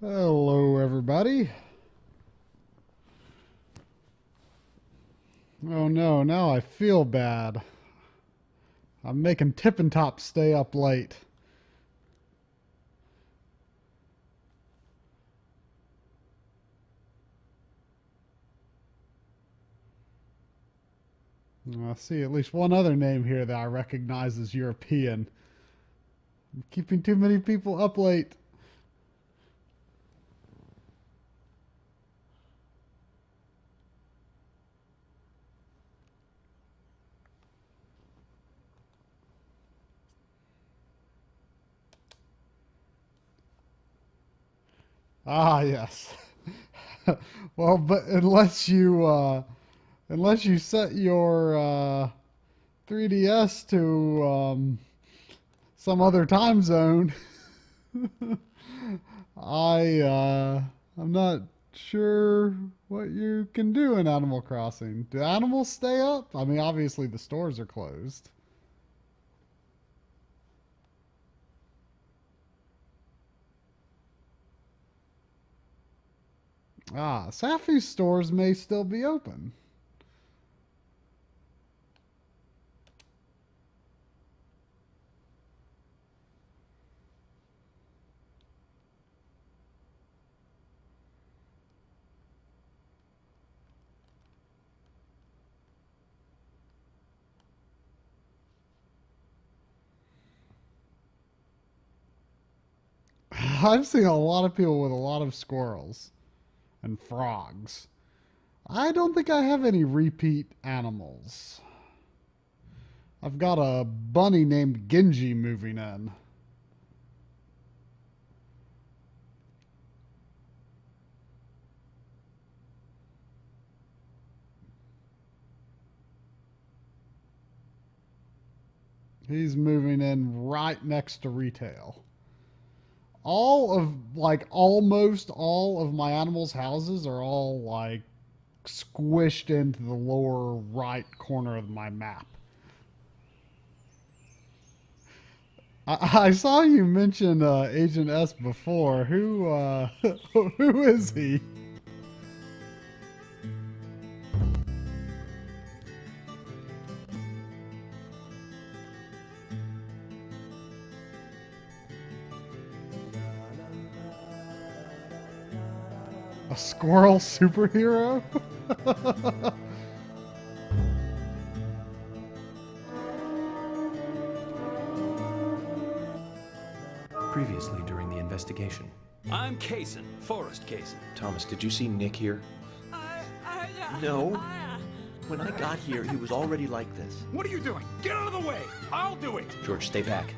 Hello, everybody. Oh no, now I feel bad. I'm making Tippin' Top stay up late. I see at least one other name here that I recognize as European. I'm keeping too many people up late. Ah, yes. Well, but unless you set your 3DS to some other time zone, I'm not sure what you can do in Animal Crossing. Do animals stay up? I mean, obviously the stores are closed. Ah, Safi's stores may still be open. I've seen a lot of people with a lot of squirrels and frogs. I don't think I have any repeat animals. I've got a bunny named Genji moving in. He's moving in right next to retail. Almost all of my animals' houses are all like squished into the lower right corner of my map. I saw you mention Agent S before. Who is he? A squirrel superhero? Previously during the investigation. I'm Kaysen, Forrest Kaysen. Thomas, did you see Nick here? No. When I got here, he was already like this. What are you doing? Get out of the way! I'll do it! George, stay back.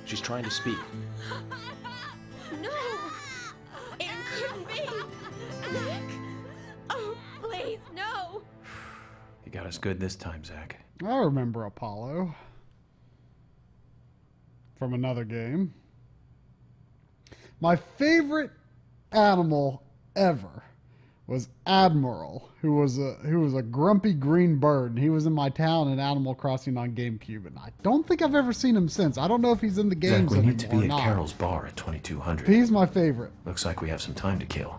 She's trying to speak. No! It couldn't be! Nick! Oh, please, no! You got us good this time, Zach. I remember Apollo from another game. My favorite animal ever was Admiral, who was a grumpy green bird, and he was in my town in Animal Crossing on GameCube, and I don't think I've ever seen him since. I don't know if he's in the games Zach, we anymore need to be or at not. Carol's bar at 2200. He's my favorite. Looks like we have some time to kill.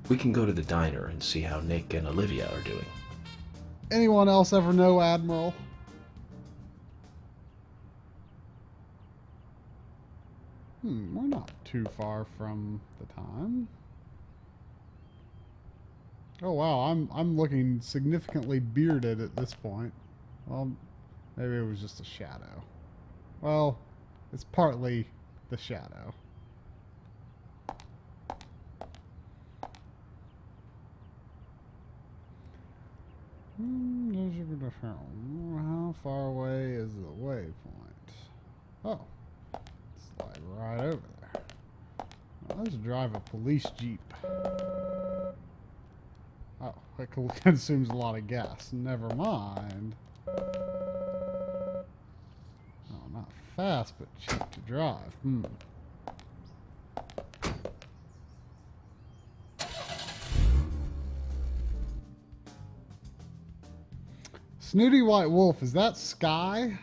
We can go to the diner and see how Nick and Olivia are doing. Anyone else ever know Admiral? We're not too far from the time. Oh wow, I'm looking significantly bearded at this point. Well, maybe it was just a shadow. Well, it's partly the shadow. How far away is the waypoint? Oh, slide right over there. Well, let's drive a police jeep. Oh, that consumes a lot of gas. Never mind. Oh, not fast, but cheap to drive. Snooty White Wolf, is that Sky?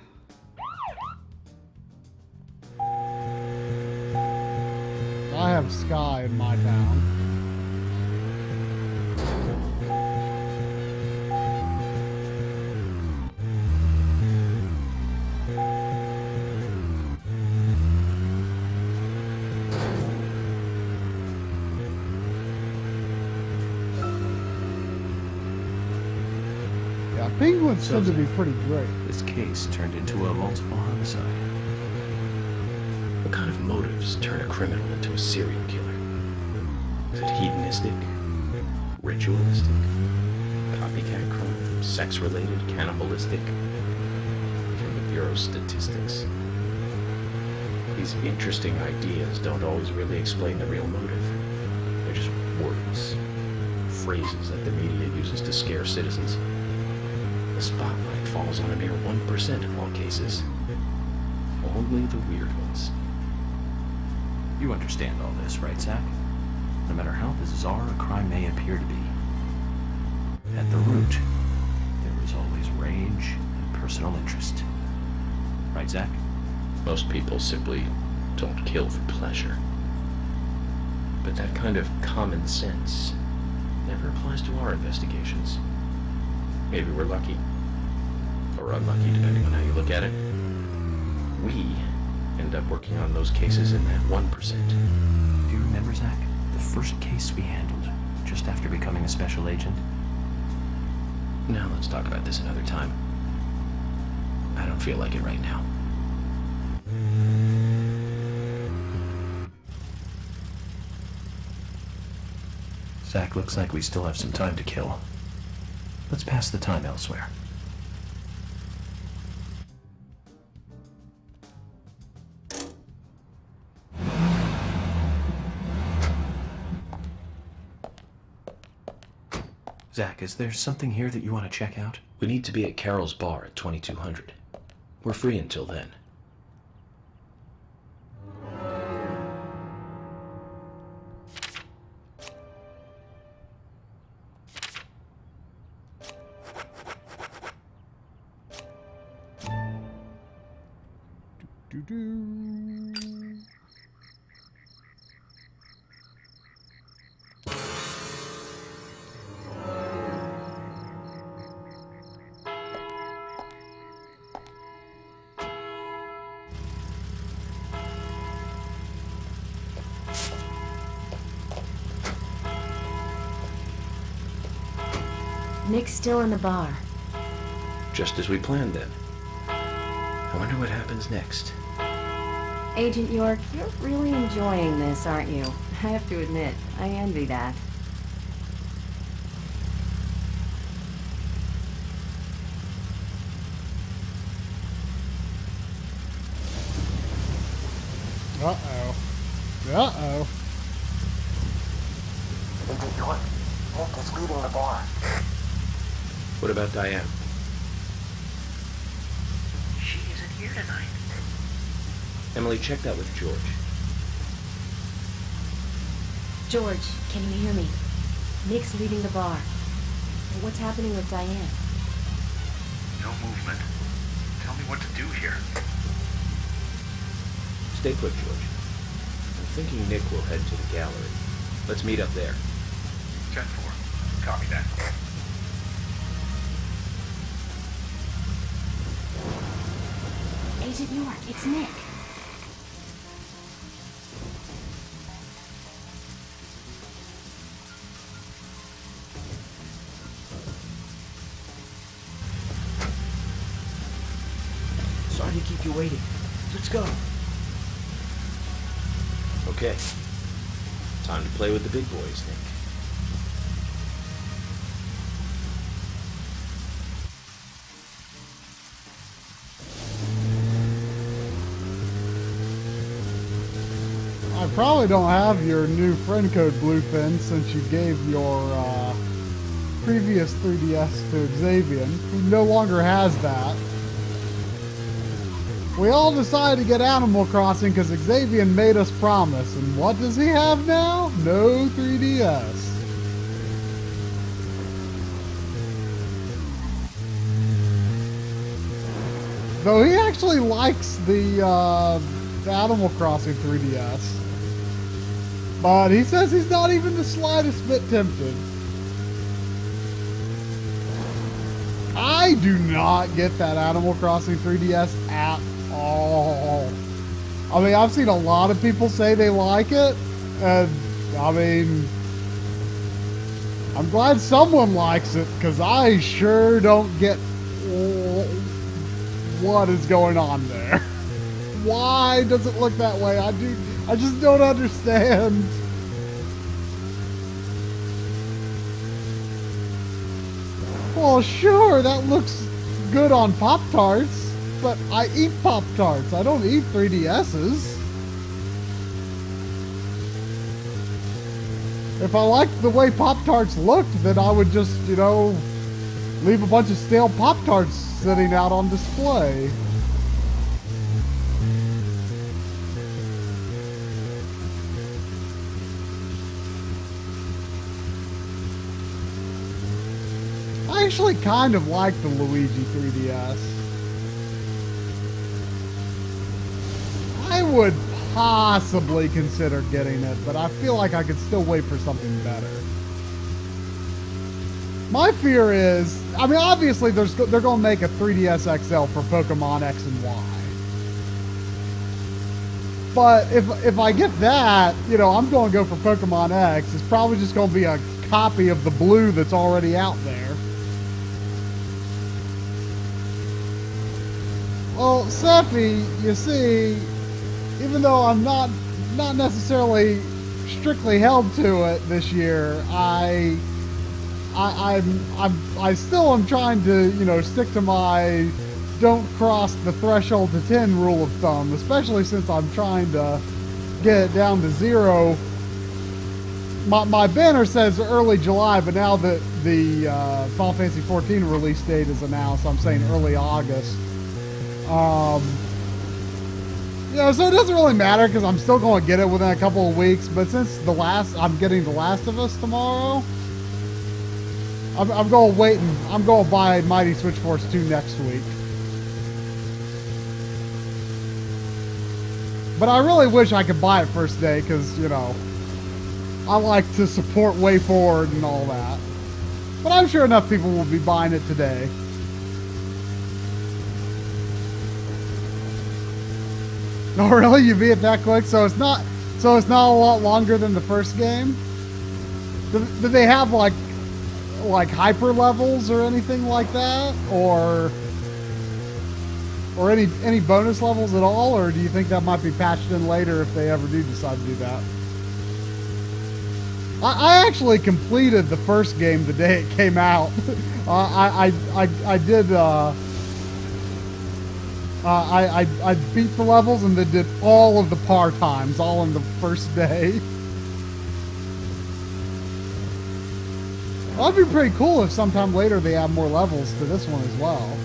I have of sky in my town. Yeah, penguins tend to be pretty great. This case turned into a multiple homicide. What kind of motives turn a criminal into a serial killer? Is it hedonistic? Ritualistic? Copycat crime? Sex-related? Cannibalistic? From the Bureau of Statistics. These interesting ideas don't always really explain the real motive. They're just words. Phrases that the media uses to scare citizens. The spotlight falls on a mere 1% of all cases. Only the weird ones. You understand all this, right, Zach? No matter how bizarre a crime may appear to be, at the root, there is always rage and personal interest. Right, Zach? Most people simply don't kill for pleasure. But that kind of common sense never applies to our investigations. Maybe we're lucky. Or unlucky, depending on how you look at it. We end up working on those cases in that 1%. Do you remember, Zach, the first case we handled just after becoming a special agent? Now let's talk about this another time. I don't feel like it right now. Zach, looks like we still have some time to kill. Let's pass the time elsewhere. Zach, is there something here that you want to check out? We need to be at Carol's bar at 2200. We're free until then. Nick's still in the bar. Just as we planned then. I wonder what happens next. Agent York, you're really enjoying this, aren't you? I have to admit, I envy that. Uh-oh. Uh-oh. Agent York, Nick is leaving the bar. What about Diane? She isn't here tonight. Emily, check that with George. George, can you hear me? Nick's leaving the bar. What's happening with Diane? No movement. Tell me what to do here. Stay put, George. I'm thinking Nick will head to the gallery. Let's meet up there. 10-4. Copy that. Agent York, it's Nick. Sorry to keep you waiting. Let's go. Okay. Time to play with the big boys, Nick. I probably don't have your new friend code Bluefin since you gave your previous 3DS to Xavier, who no longer has that. We all decided to get Animal Crossing because Xavier made us promise. And what does he have now? No 3DS. Though he actually likes the Animal Crossing 3DS. But he says he's not even the slightest bit tempted. I do not get that Animal Crossing 3DS at all. I mean, I've seen a lot of people say they like it, and I mean, I'm glad someone likes it, because I sure don't get what is going on there. Why does it look that way? I just don't understand. Well, sure, that looks good on Pop-Tarts, but I eat Pop-Tarts. I don't eat 3DSs. If I liked the way Pop-Tarts looked, then I would just, you know, leave a bunch of stale Pop-Tarts sitting out on display. I actually kind of like the Luigi 3DS. I would possibly consider getting it, but I feel like I could still wait for something better. My fear is, I mean, obviously they're going to make a 3DS XL for Pokemon X and Y. But if I get that, you know, I'm going to go for Pokemon X. It's probably just going to be a copy of the blue that's already out there. Well, Sephi, you see, even though I'm not necessarily strictly held to it this year, I still am trying to, you know, stick to my don't cross the threshold to 10 rule of thumb, especially since I'm trying to get it down to 0. My banner says early July, but now that the Final Fantasy 14 release date is announced, I'm saying early August. You know, so it doesn't really matter because I'm still going to get it within a couple of weeks. But since I'm getting The Last of Us tomorrow, I'm going to wait and I'm going to buy Mighty Switch Force 2 next week. But I really wish I could buy it first day because, you know, I like to support Way Forward and all that. But I'm sure enough people will be buying it today. Oh, really? You beat it that quick? So it's not a lot longer than the first game? Do they have like hyper levels or anything like that? Or any bonus levels at all? Or do you think that might be patched in later if they ever do decide to do that? I actually completed the first game the day it came out. I beat the levels and then did all of the par times, all in the first day. That'd be pretty cool if sometime later they add more levels to this one as well.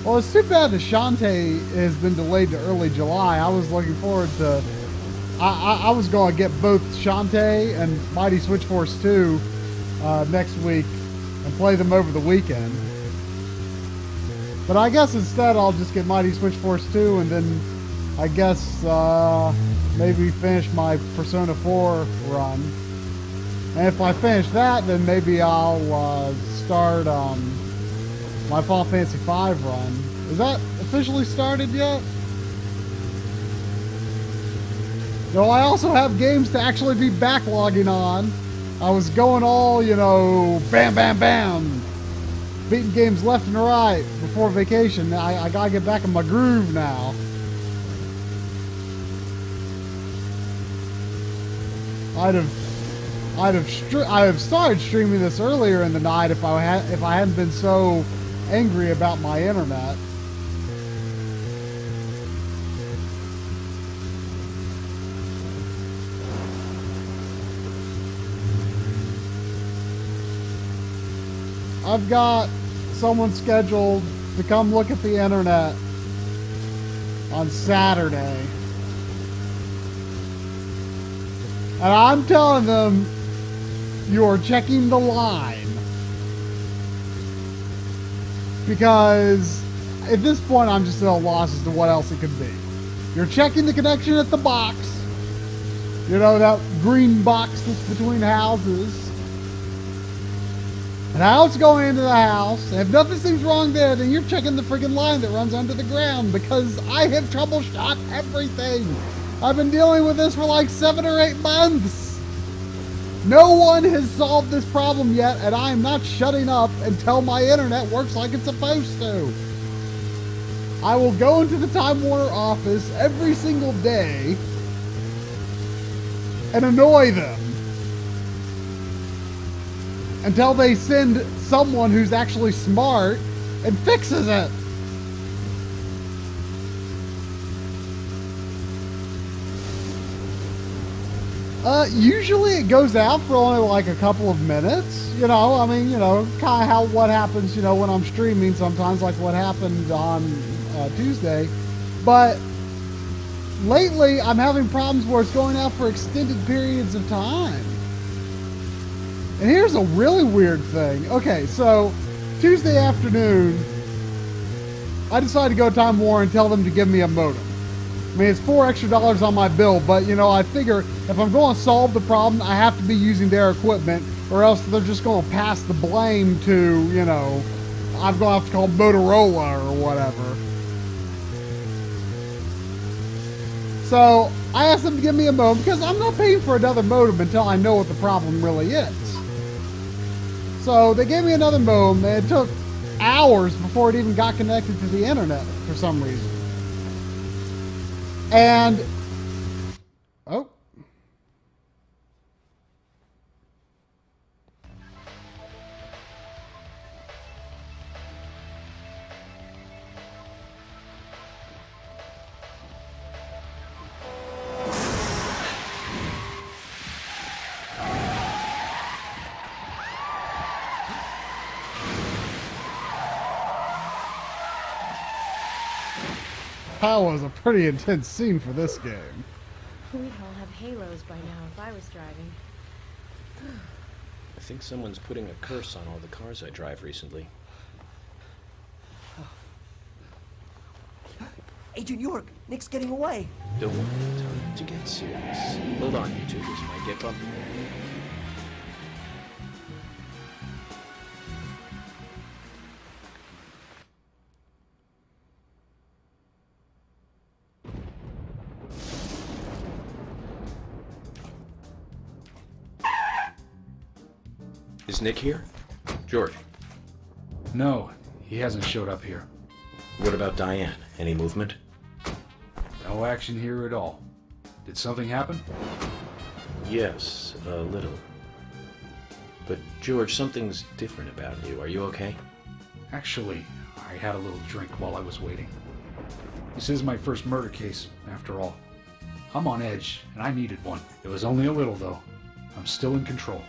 Well, it's too bad the Shantae has been delayed to early July. I was looking forward to... I was going to get both Shantae and Mighty Switch Force 2 next week and play them over the weekend. But I guess instead I'll just get Mighty Switch Force 2 and then I guess maybe finish my Persona 4 run. And if I finish that, then maybe I'll start my Final Fantasy 5 run. Is that officially started yet? Though I also have games to actually be backlogging on. I was going all, you know, bam, bam, bam. Beating games left and right before vacation. I gotta get back in my groove now. I'd have started streaming this earlier in the night if I hadn't been so angry about my internet. I've got someone scheduled to come look at the internet on Saturday. And I'm telling them, you're checking the line. Because at this point, I'm just at a loss as to what else it could be. You're checking the connection at the box. You know, that green box that's between houses. And now it's going into the house. And if nothing seems wrong there, then you're checking the freaking line that runs under the ground, because I have troubleshot everything. I've been dealing with this for like 7 or 8 months. No one has solved this problem yet, and I am not shutting up until my internet works like it's supposed to. I will go into the Time Warner office every single day and annoy them until they send someone who's actually smart and fixes it. Usually it goes out for only like a couple of minutes. You know, I mean, you know, kind of what happens, you know, when I'm streaming sometimes, like what happened on Tuesday. But lately I'm having problems where it's going out for extended periods of time. And here's a really weird thing. Okay, so Tuesday afternoon, I decided to go to Time Warner and tell them to give me a modem. I mean, it's $4 extra on my bill, but, you know, I figure if I'm going to solve the problem, I have to be using their equipment, or else they're just going to pass the blame to, you know, I'm going to have to call Motorola or whatever. So I asked them to give me a modem, because I'm not paying for another modem until I know what the problem really is. So they gave me another modem, and it took hours before it even got connected to the internet for some reason. And, oh. That was a pretty intense scene for this game. We'd all have halos by now if I was driving. I think someone's putting a curse on all the cars I drive recently. Agent York, Nick's getting away. Don't want time to get serious. Hold on, you two. This might get bumpy. Is Nick here? George? No, he hasn't showed up here. What about Diane? Any movement? No action here at all. Did something happen? Yes, a little. But George, something's different about you. Are you okay? Actually, I had a little drink while I was waiting. This is my first murder case, after all. I'm on edge, and I needed one. It was only a little, though. I'm still in control.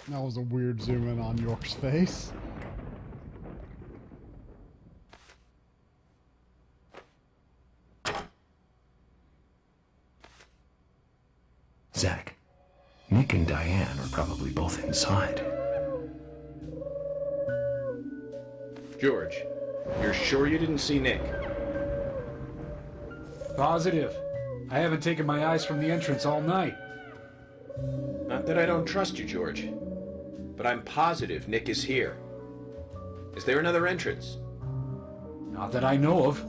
That was a weird zoom in on York's face. Zach, Nick and Diane are probably both inside. George, you're sure you didn't see Nick? Positive. I haven't taken my eyes from the entrance all night. Not that I don't trust you, George. But I'm positive Nick is here. Is there another entrance? Not that I know of.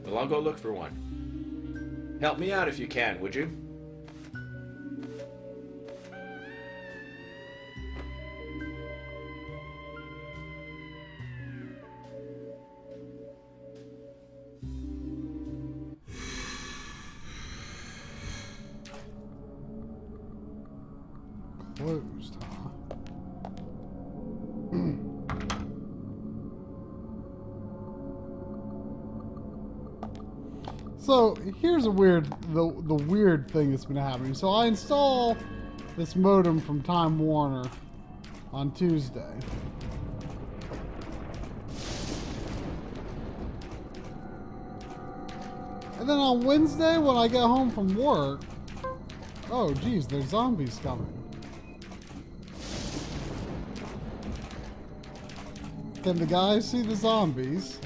Well, I'll go look for one. Help me out if you can, would you? Closed, huh? So here's the weird thing that's been happening. So I install this modem from Time Warner on Tuesday. And then on Wednesday when I get home from work, oh geez, there's zombies coming. can the guys see the zombies?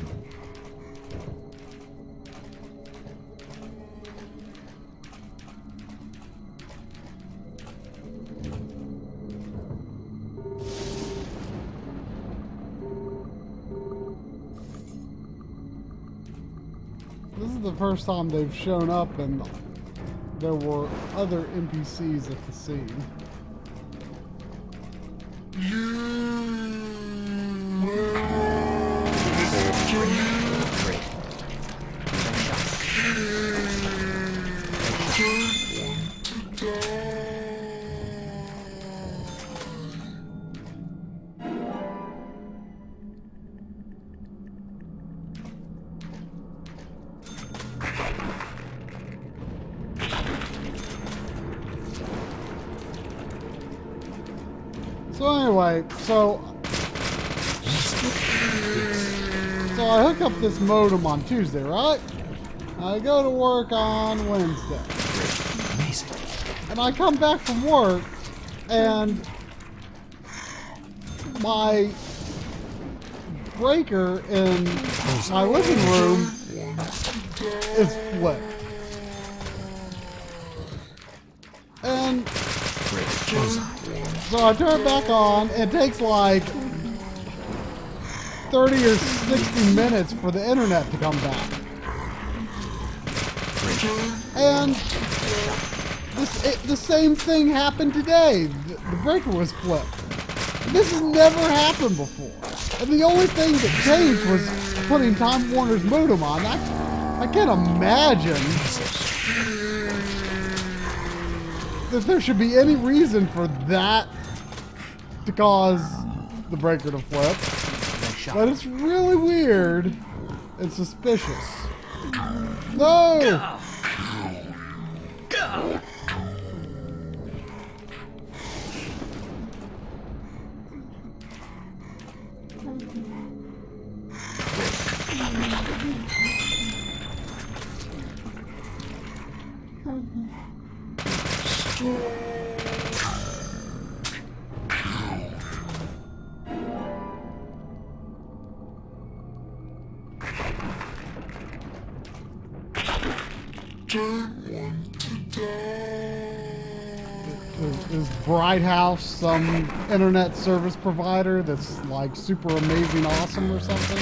This is the first time they've shown up and there were other NPCs at the scene. So anyway, so I hook up this modem on Tuesday, right? I go to work on Wednesday. Amazing. And I come back from work and my breaker in my living room is flipped. And so I turn it back on. It takes like 30 or 60 minutes for the internet to come back. And the same thing happened today. The breaker was flipped. This has never happened before. And the only thing that changed was putting Time Warner's modem on. I can't imagine that there should be any reason for that to cause the breaker to flip. But it's really weird and suspicious. No! Go! Is Bright House some internet service provider that's like super amazing awesome or something?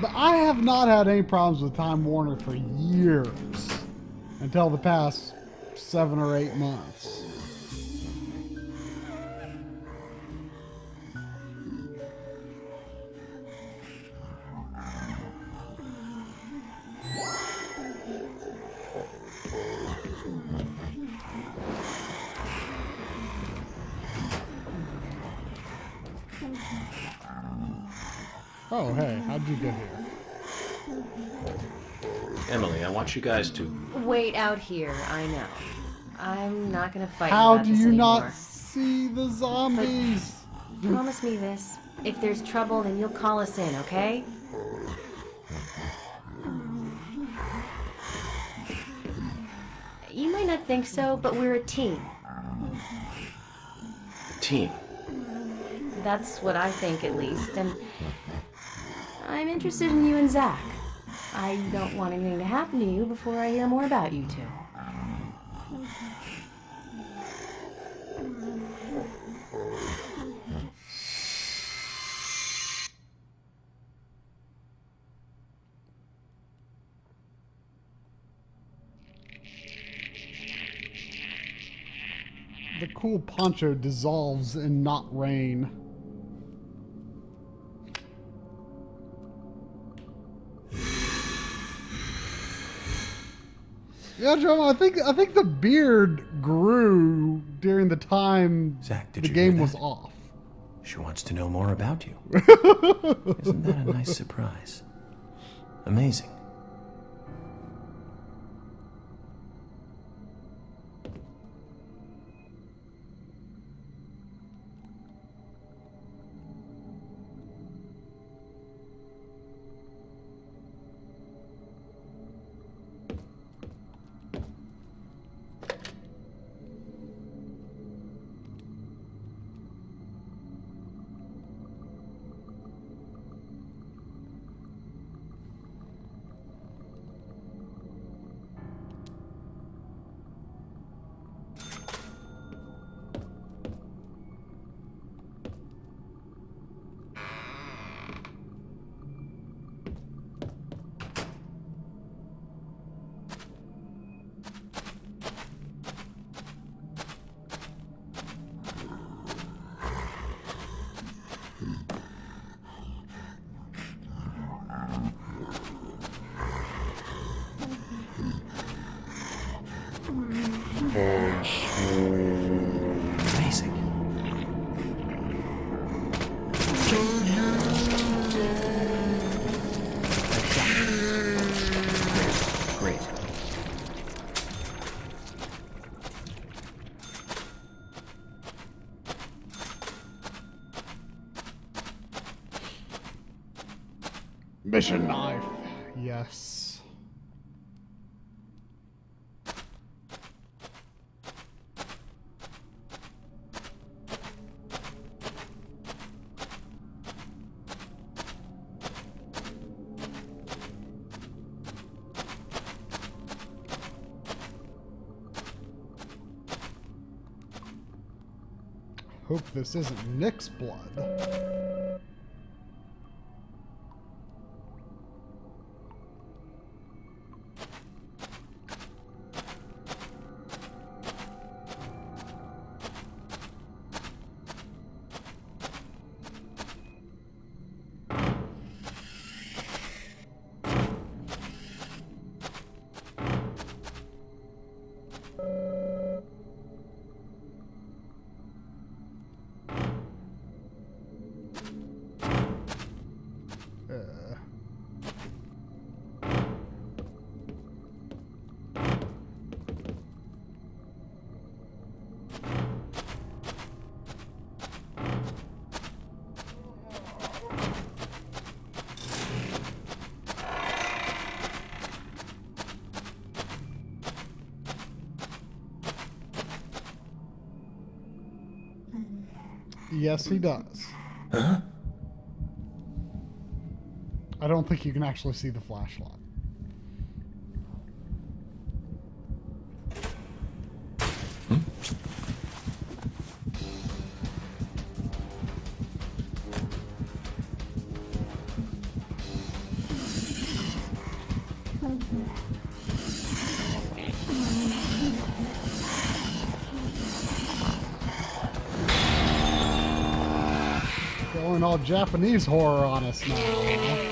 But I have not had any problems with Time Warner for years. Until the past 7 or 8 months. Oh, hey, how'd you get here? Emily, I want you guys to... Wait out here, I know. I'm not gonna fight How about do this you anymore. not see the zombies? Promise me this. If there's trouble, then you'll call us in, okay? You might not think so, but we're a team. Team. That's what I think, at least, and I'm interested in you and Zach. I don't want anything to happen to you before I hear more about you two. The cool poncho dissolves in not rain. Yeah, Joe, I think the beard grew during the time Zach, did the you game hear was that? off. She wants to know more about you. Isn't that a nice surprise? Amazing. Amazing. Great. Mission knife. Yes. Hope this isn't Nick's blood. Yes, he does. Huh? I don't think you can actually see the flashlight. Going all Japanese horror on us now. Huh?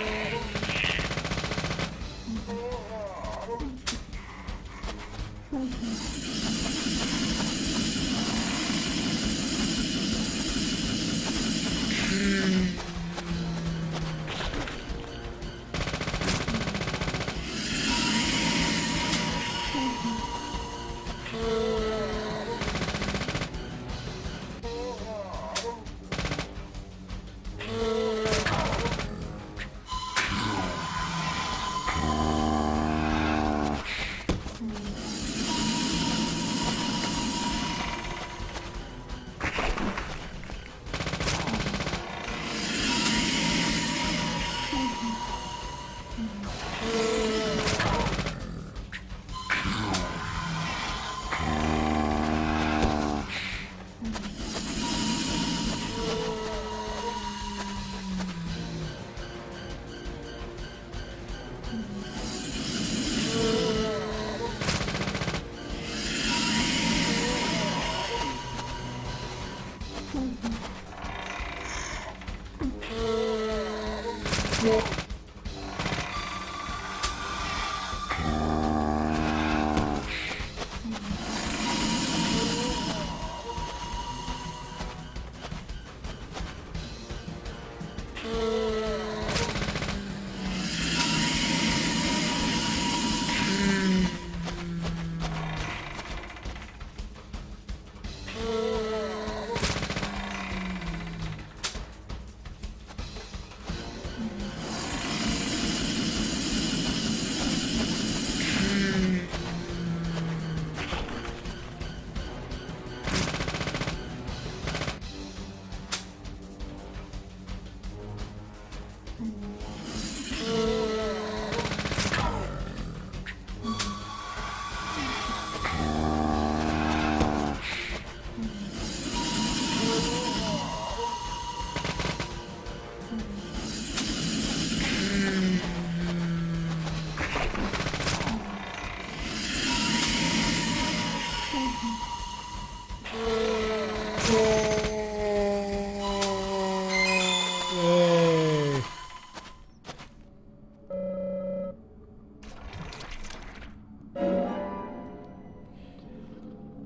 Yay.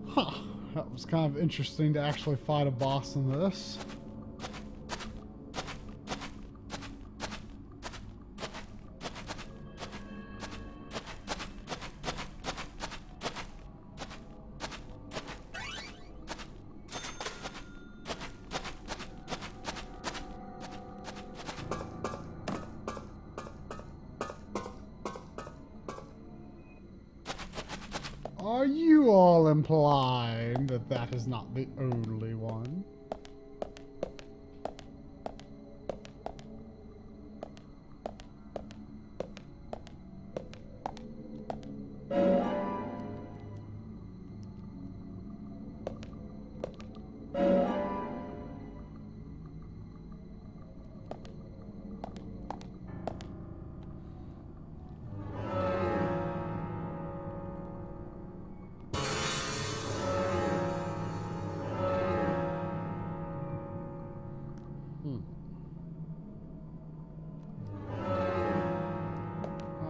Huh. That was kind of interesting to actually fight a boss in this. Are you all implying that that is not the only one?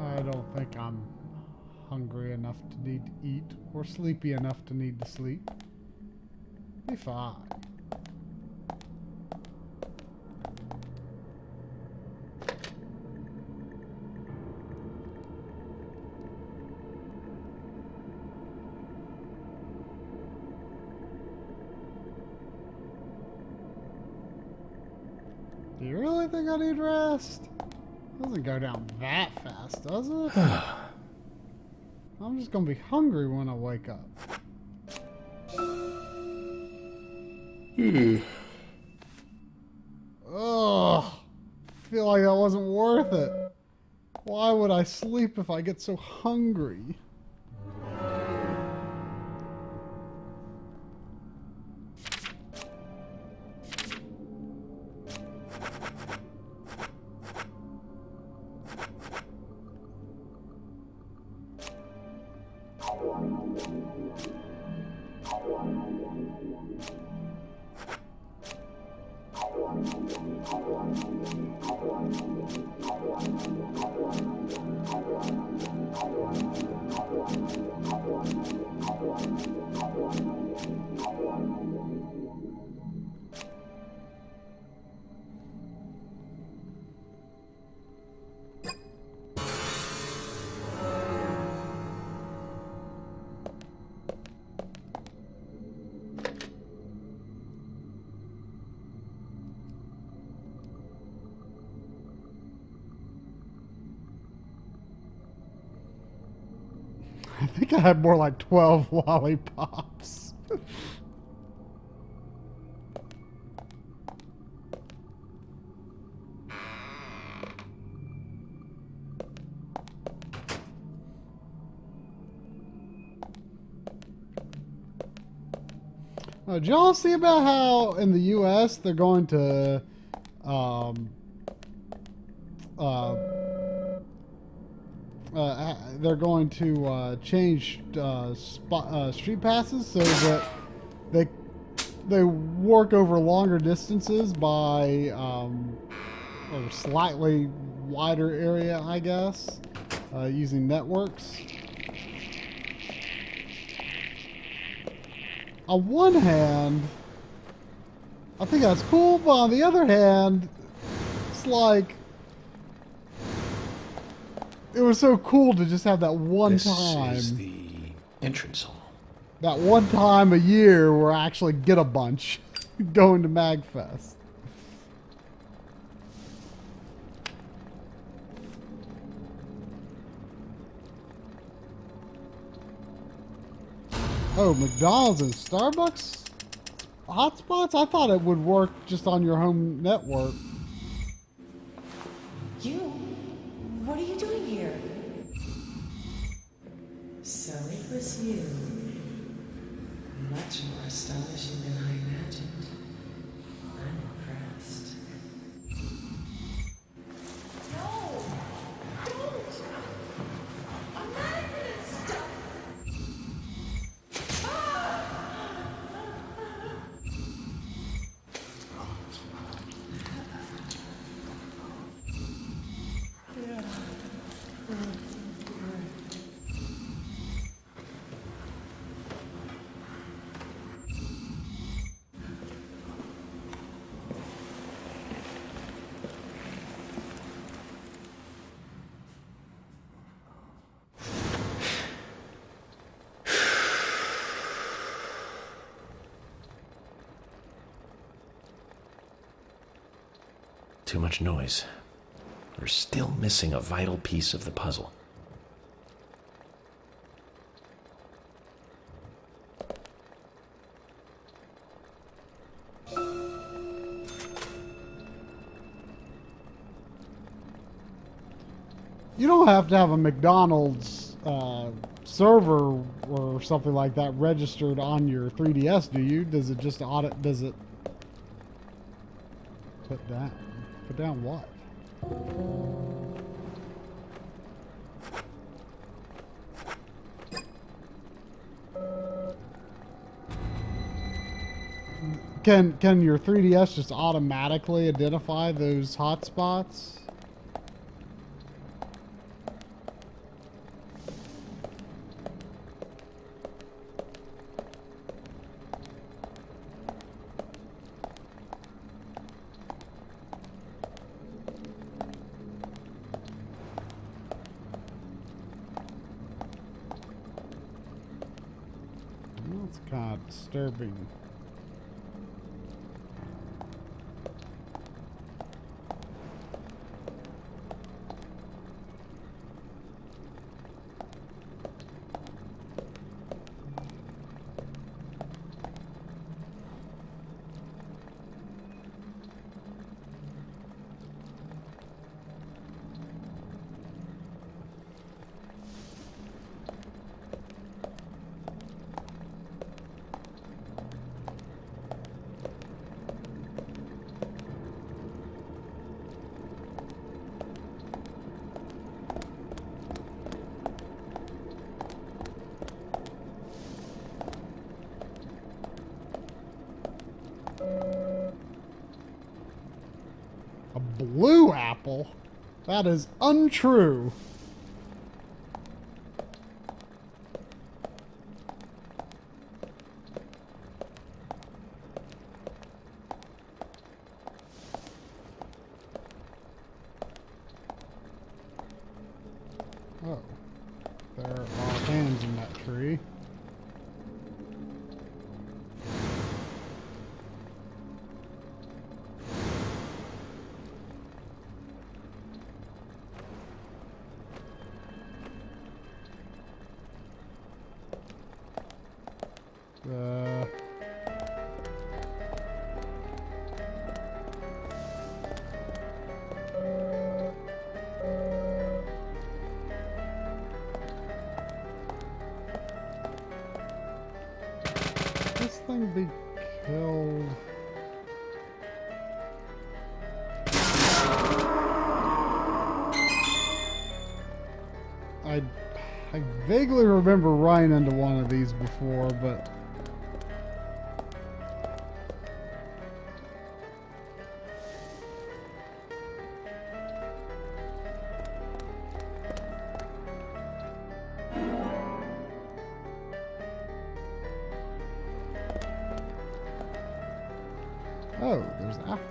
I don't think I'm hungry enough to need to eat or sleepy enough to need to sleep. Be fine. Do you really think I need rest? Doesn't go down that fast, does it? I'm just gonna be hungry when I wake up. Ugh. I feel like that wasn't worth it. Why would I sleep if I get so hungry? I think I had more like 12 lollipops. Did y'all see about how in the U.S. they're going to change street passes so that they work over longer distances by or slightly wider area, I guess, using networks. On one hand, I think that's cool, but on the other hand, it's like it was so cool to just have that one time. This is the entrance hall. That one time a year where I actually get a bunch going to MagFest. Oh, McDonald's and Starbucks hotspots? I thought it would work just on your home network. You? What are you doing here? So it was you. Much more astonishing than I imagined. I'm impressed. No! Don't! I'm not gonna stop! Too much noise. We're still missing a vital piece of the puzzle. You don't have to have a McDonald's server or something like that registered on your 3DS, do you? Does it just audit? Does it put down? Put down what? Can your 3DS just automatically identify those hotspots? That's kind of disturbing. A blue apple? That is untrue. Oh, there are hands in that tree. This thing be killed. I vaguely remember running into one of these before, but Oh, there's apples.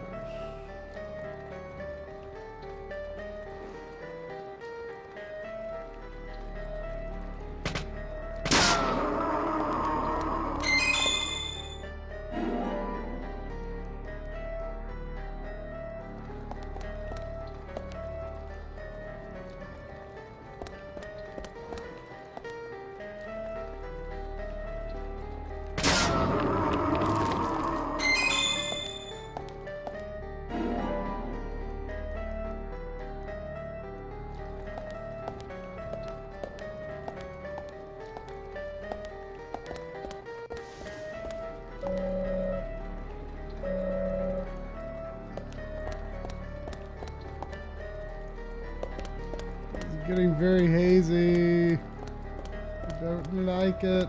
It's getting very hazy. I don't like it.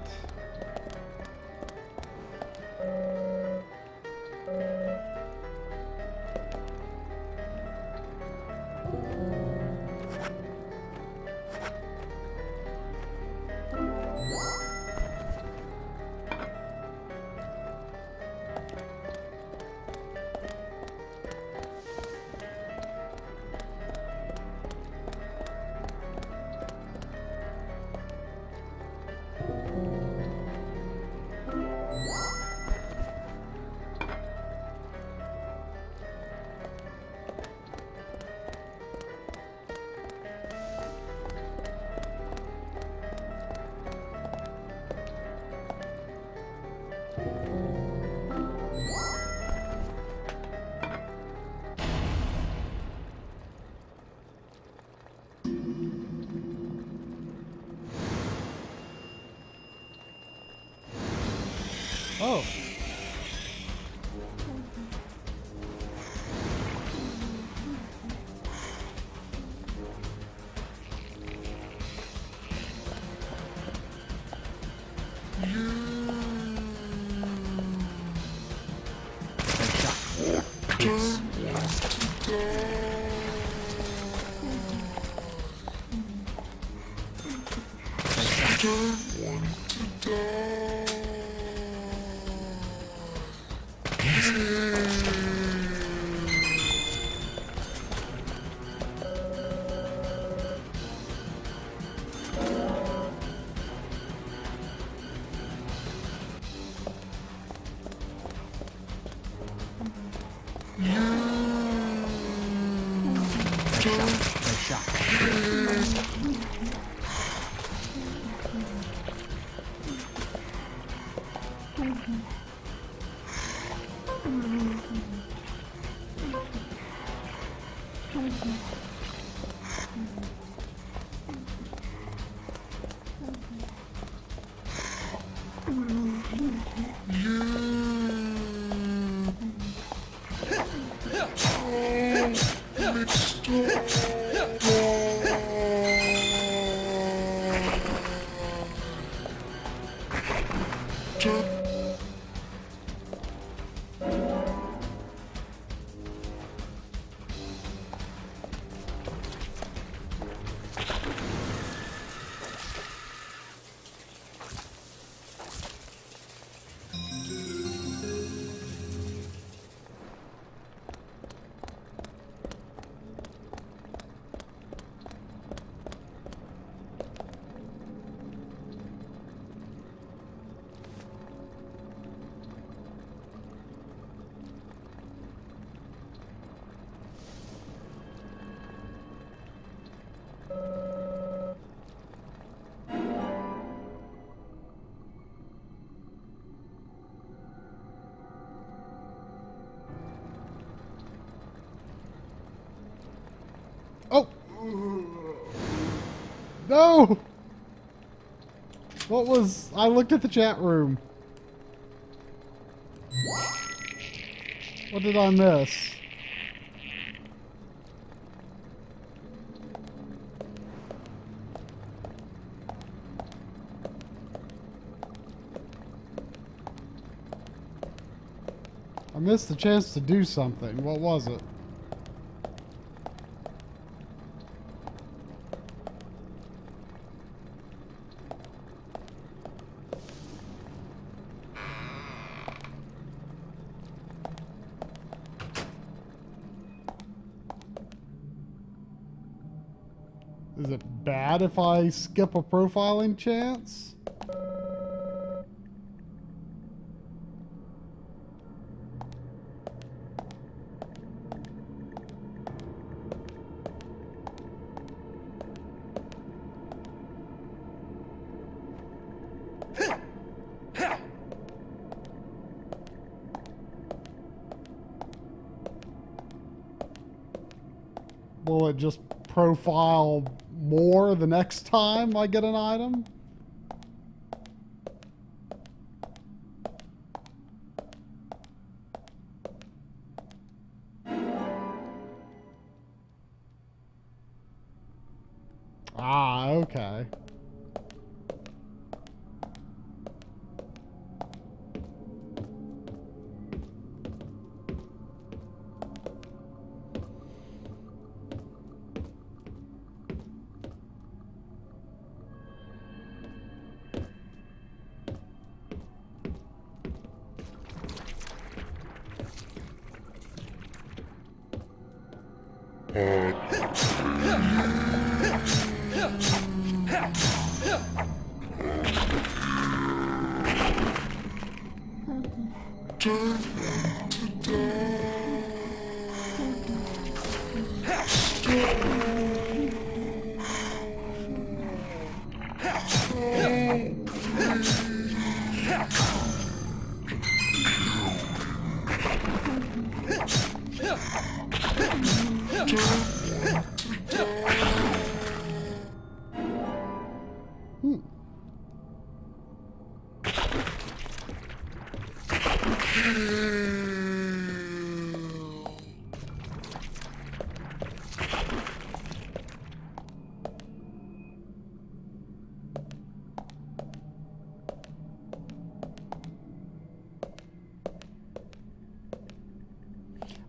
Oh. Oh! No! What was... I looked at the chat room. What did I miss? I missed the chance to do something. What was it? Is it bad if I skip a profiling chance? Will it just profile more the next time I get an item? Ah, okay.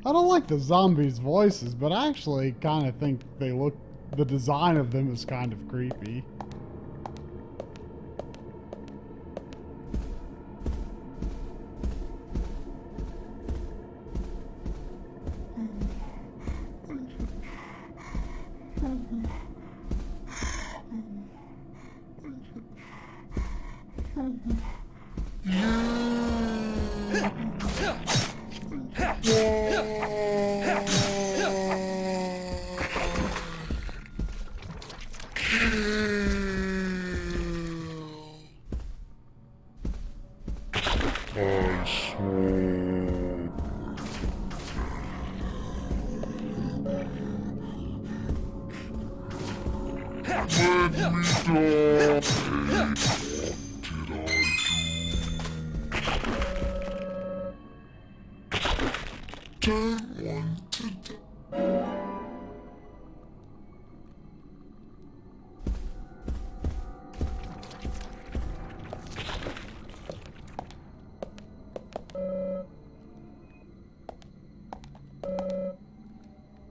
I don't like the zombies' voices, but I actually kind of think the design of them is kind of creepy.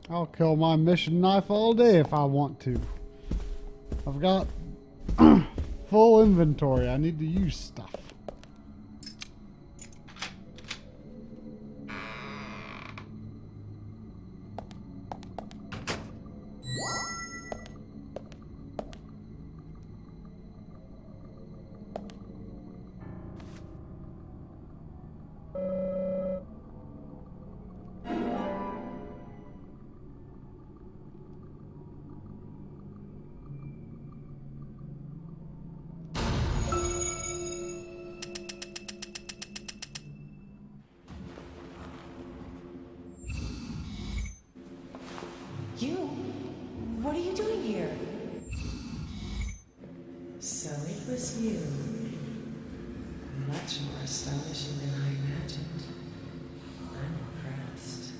I'll kill my mission knife all day if I want to. I've got full inventory. I need to use stuff. You? What are you doing here? So it was you. Much more astonishing than I imagined. I'm impressed.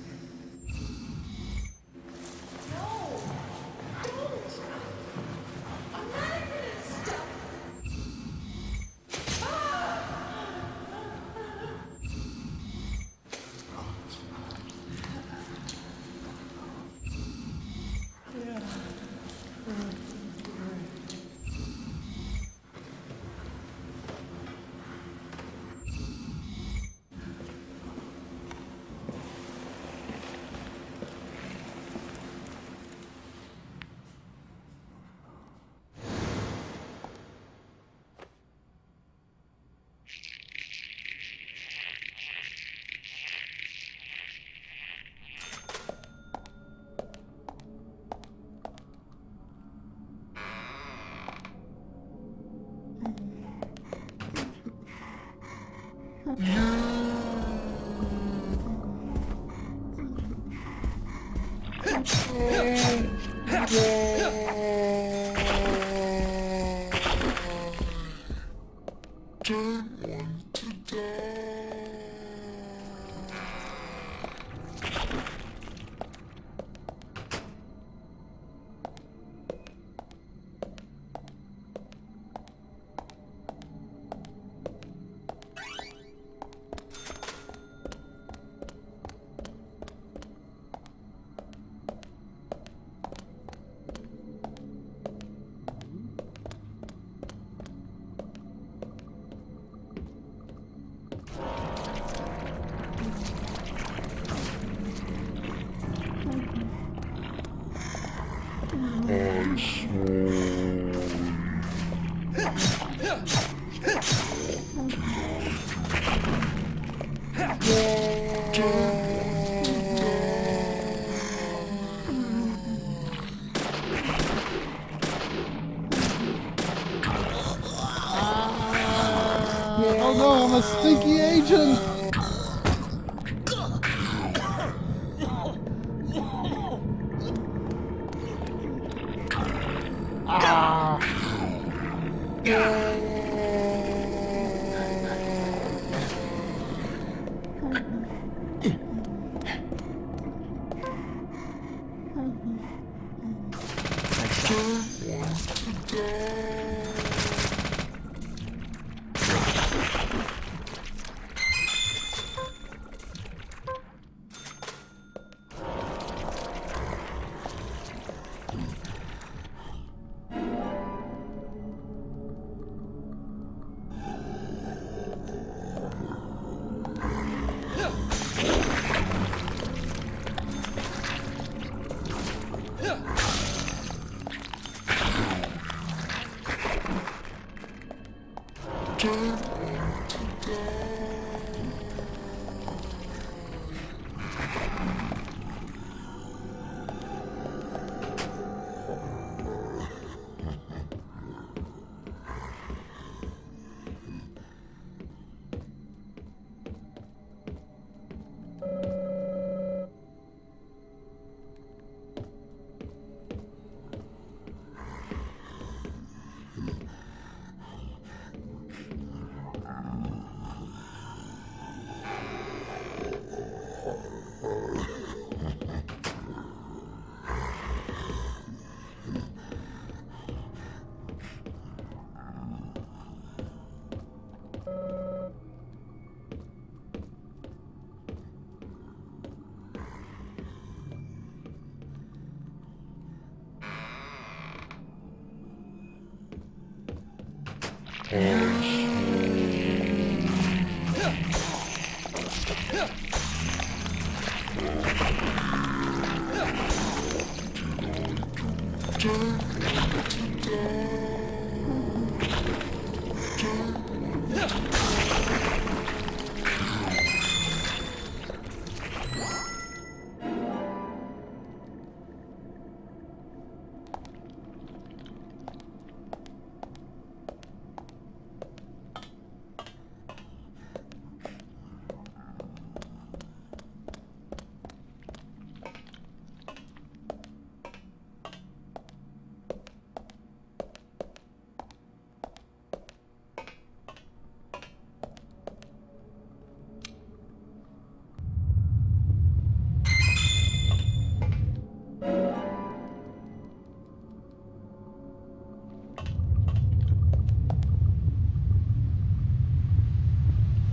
No! Don't! I'm not gonna stop! Oh no, I'm a stinky agent! Ah!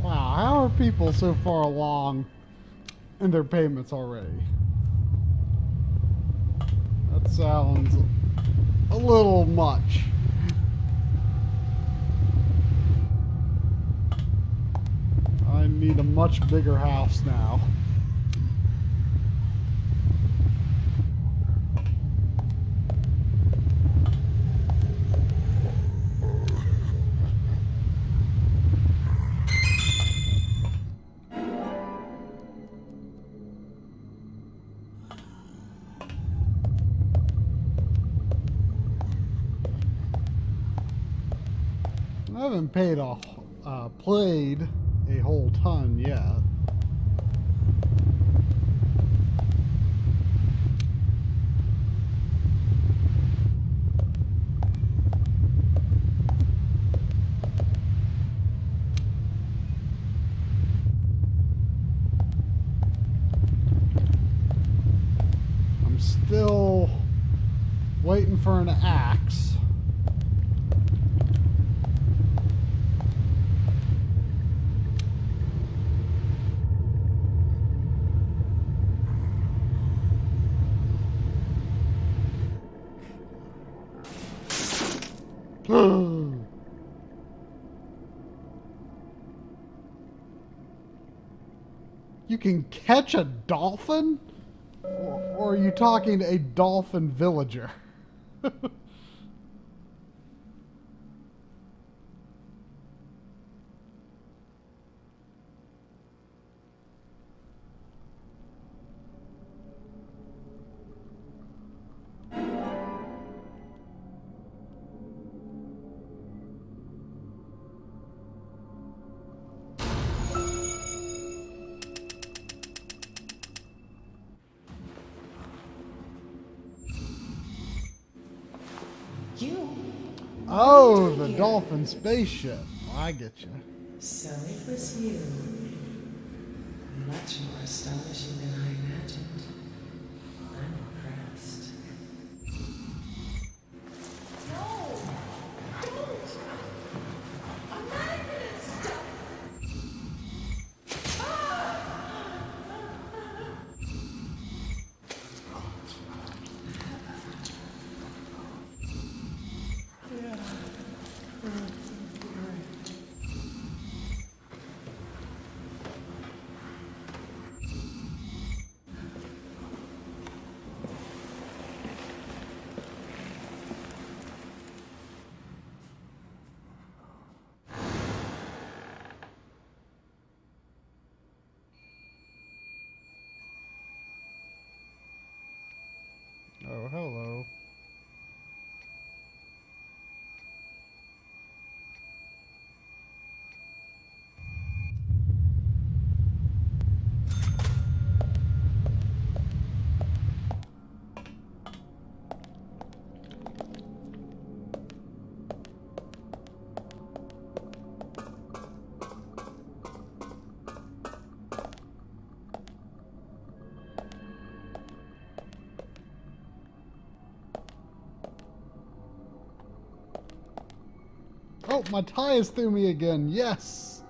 Wow, how are people so far along in their payments already? That sounds a little much. I need a much bigger house now. I haven't played a whole ton yet. I'm still waiting for an axe. You can catch a dolphin? Or are you talking a dolphin villager? You? Oh, the dolphin spaceship. I get you. So it was you. Much more astonishing than I imagined. I'm impressed. No! Don't! I'm not gonna stop! Oh, hello. Oh, my tires threw me again. Yes.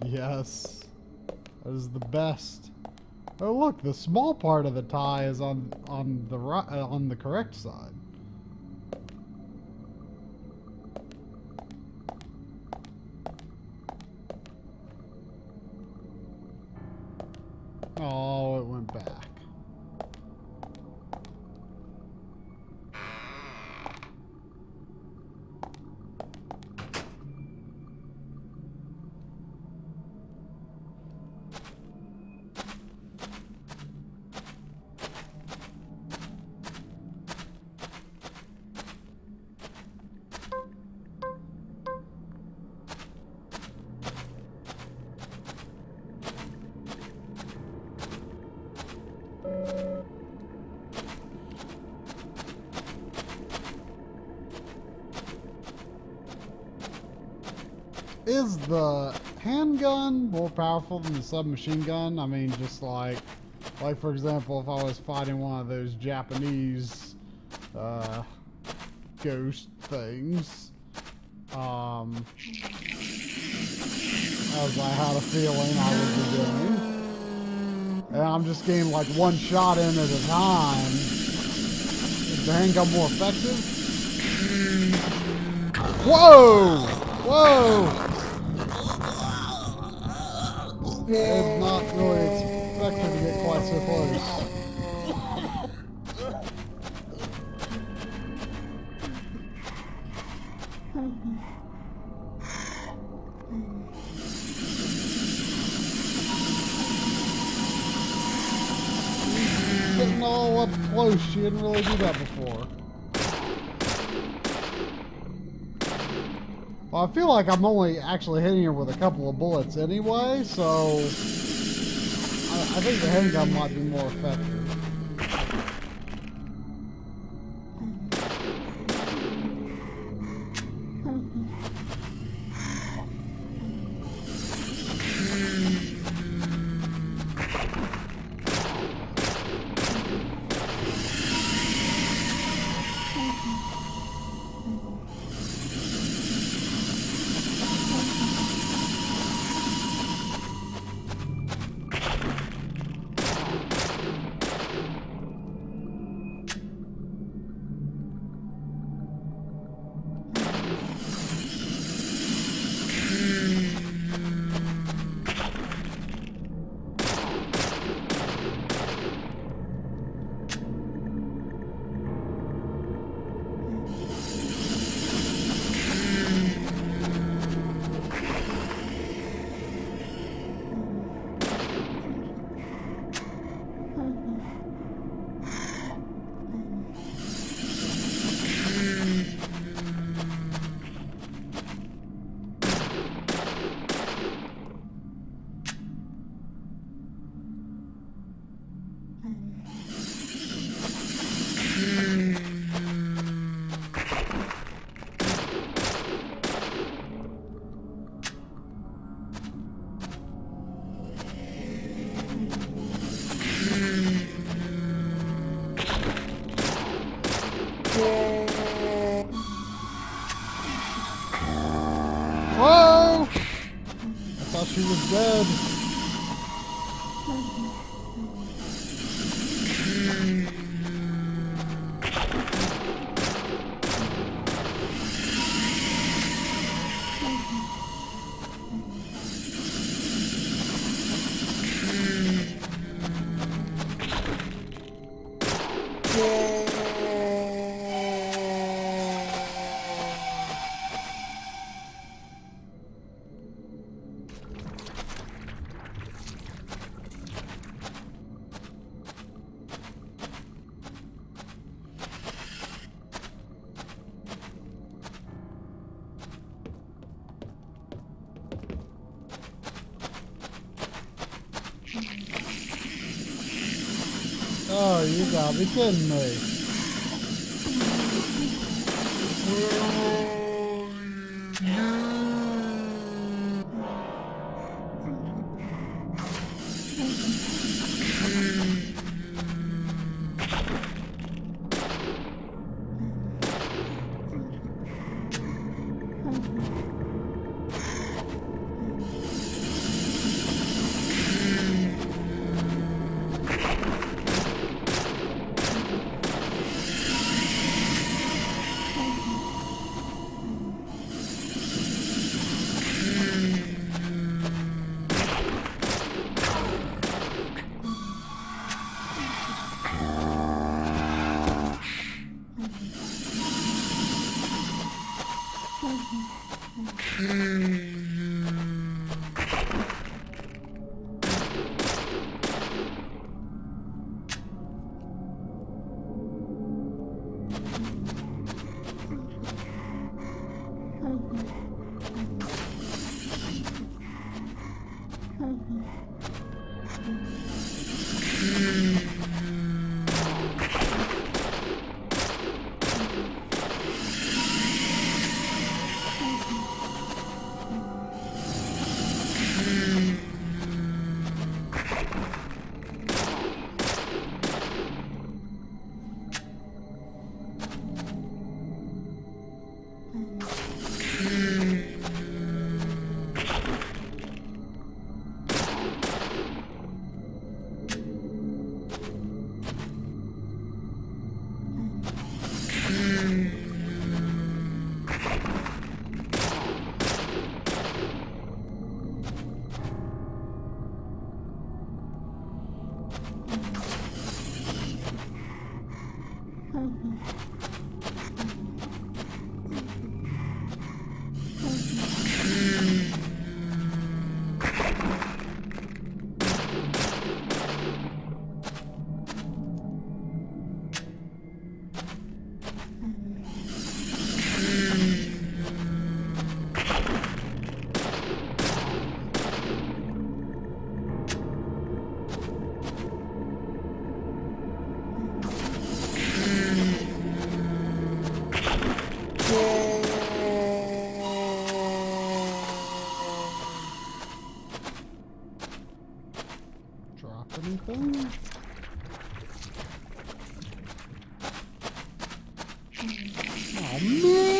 Yes. That is the best. Oh, look, the small part of the tie is on the correct side. Oh, it went back. Is the handgun more powerful than the submachine gun? I mean, just like for example, if I was fighting one of those Japanese ghost things, as I had a feeling I would be doing, and I'm just getting like one shot in at a time. Is the handgun more effective? Whoa! Whoa! It's not really expected to get quite so close. Getting all up close, she didn't really do that before. Well, I feel like I'm only actually hitting her with a couple of bullets anyway, so I think the handgun might be more effective. she was dead. Oh, you gotta be kidding me. Anything? Oh man!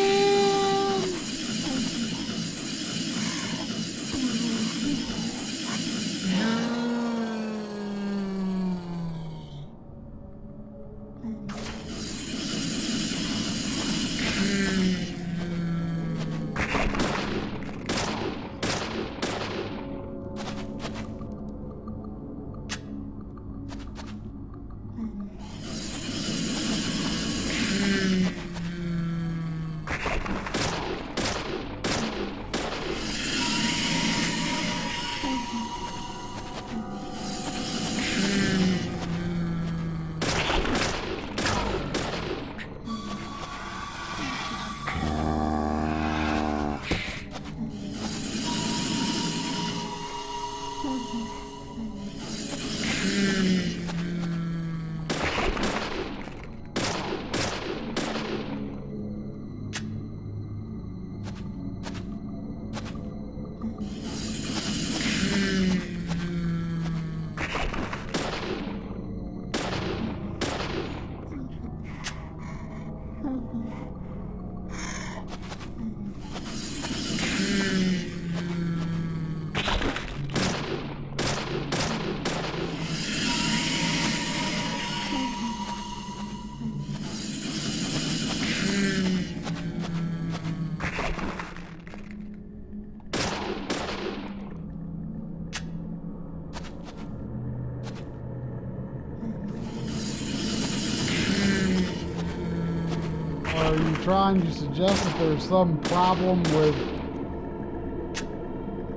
trying to suggest that there's some problem with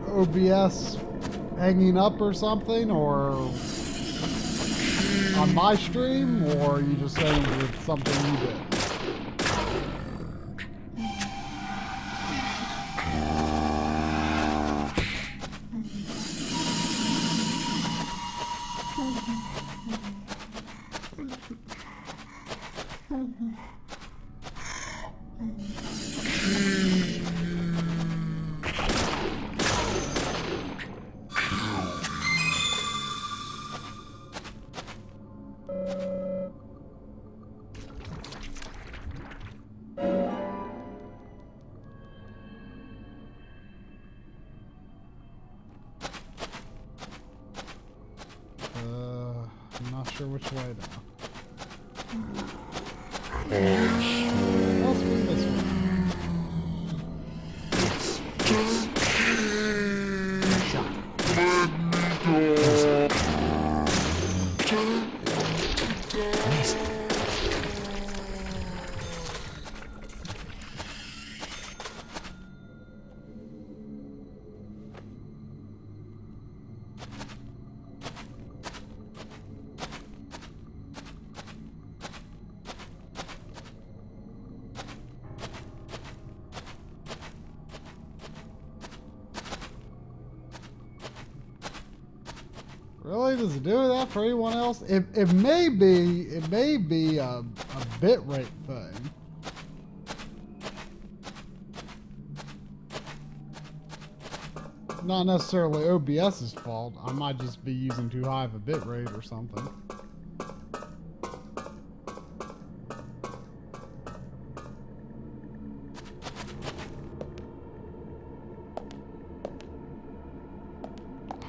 OBS hanging up or something, or on my stream, or are you just saying it's something you did? I'm not sure which way now. Let's go this way. Really? Does it do that for anyone else? It may be a bitrate thing. Not necessarily OBS's fault. I might just be using too high of a bitrate or something.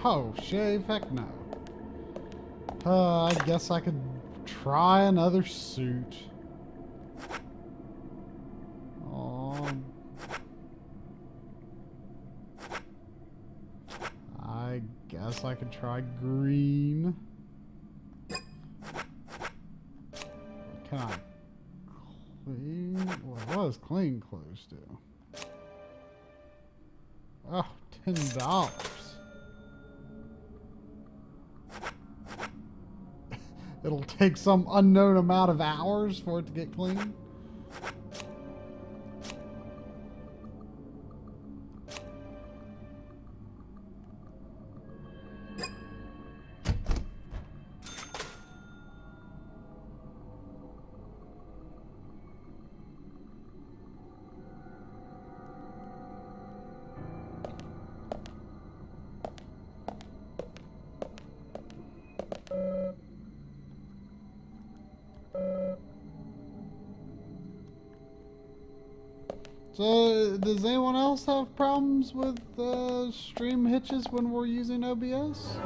Oh, shave? Heck no. I guess I could try another suit. I guess I could try green. Can I clean? What does clean clothes do? Oh, $10. It'll take some unknown amount of hours for it to get clean. So, does anyone else have problems with stream hitches when we're using OBS?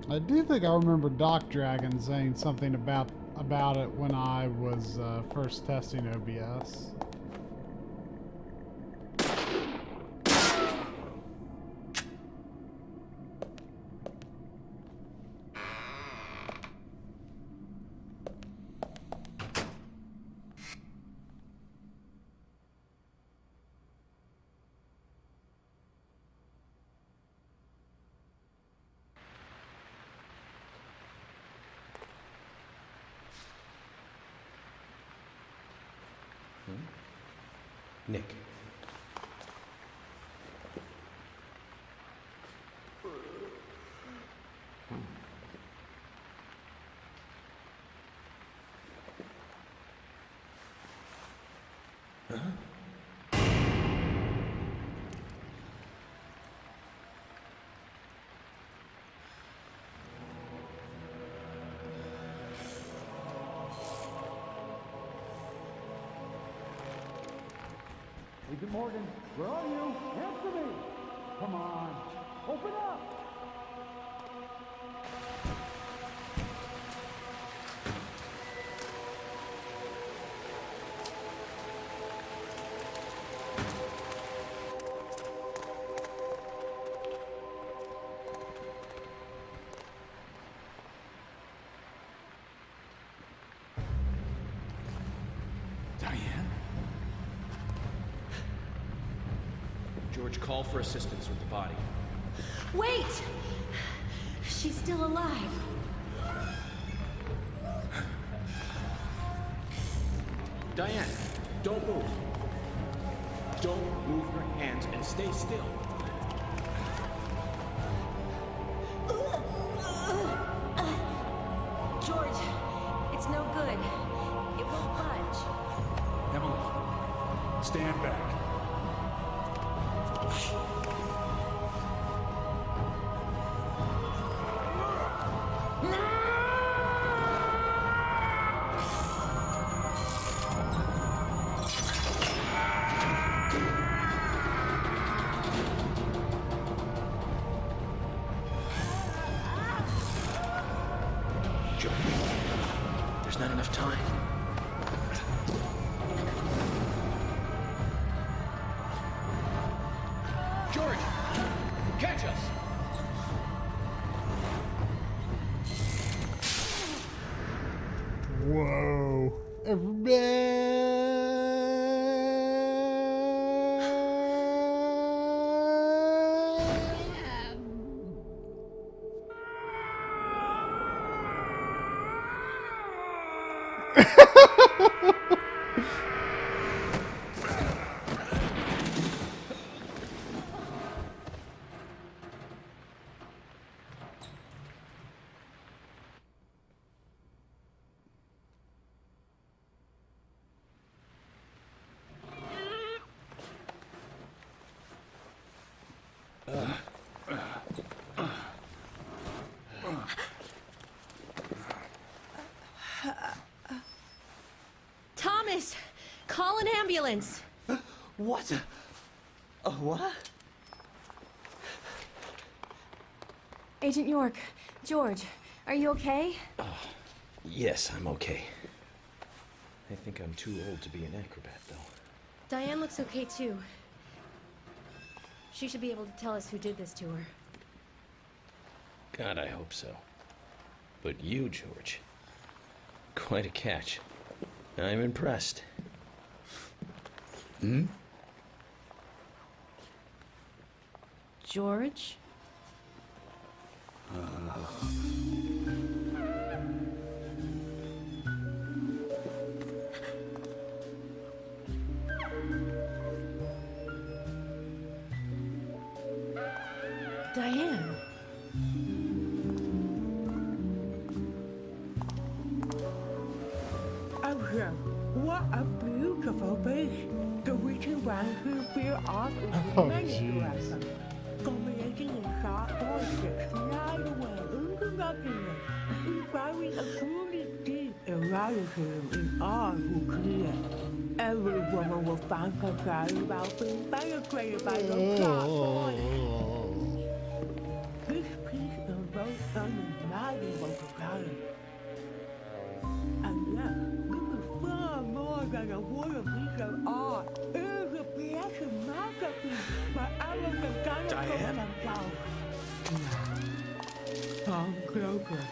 I do think I remember Doc Dragon saying something about it when I was first testing OBS. Nick. Agent Morgan, where are you? Answer me! Come on, open up! Diane? George, call for assistance with the body. Wait! She's still alive. Diane, don't move. Don't move your hands and stay still. George, it's no good. It won't budge. Emily, stand back. George, there's not enough time. George, catch us! Whoa. Thomas, call an ambulance. What? What? Agent York, George, are you okay? Yes, I'm okay. I think I'm too old to be an acrobat, though. Diane looks okay too. She should be able to tell us who did this to her. God, I hope so. But you, George, quite a catch. I'm impressed. George? Diane. Oh, yeah. What a beautiful beach. The reaching one who feel off is many directions. Combinating in sharp voices, slide away into nothingness, inspiring a truly deep eroticism in all who clear. Every woman will find herself about being penetrated by those sharp voices. This piece invokes undeniable desire. And yet, this is far more than a wooden piece of art. It is a creation masterpiece by elegant Diane? themselves. Come closer.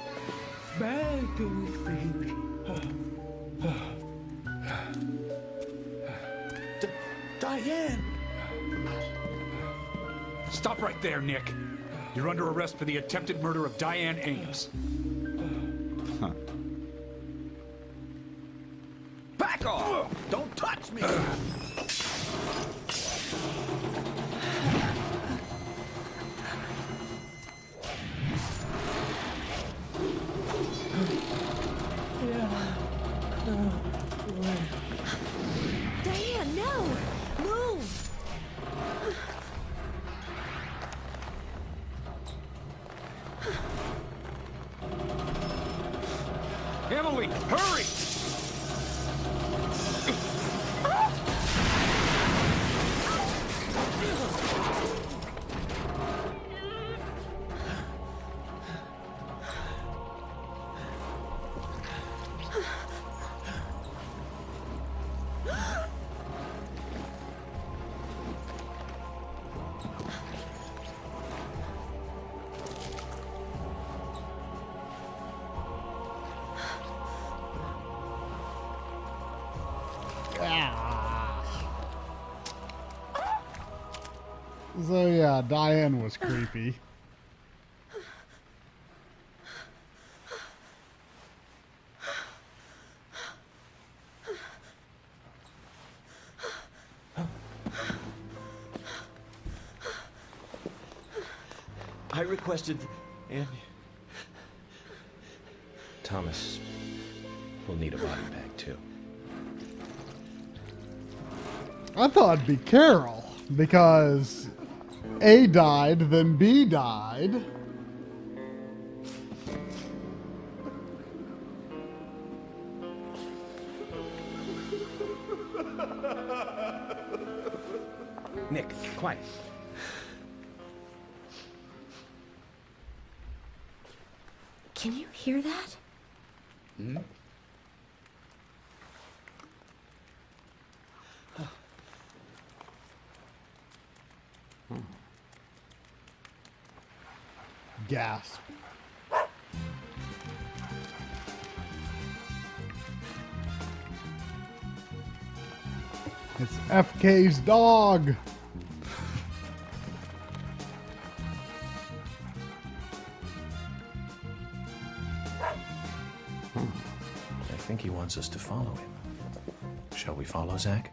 Begging speech. Diane! Stop right there, Nick. You're under arrest for the attempted murder of Diane Ames. Back off! Don't touch me! Diane, no! Move! Emily, hurry! So yeah, Diane was creepy. I requested, and Thomas will need a body bag too. I thought it'd be Carol, because A died, then B died. Nick, quiet. Can you hear that? Hmm? Gasp. It's FK's dog. I think he wants us to follow him. Shall we follow, Zach?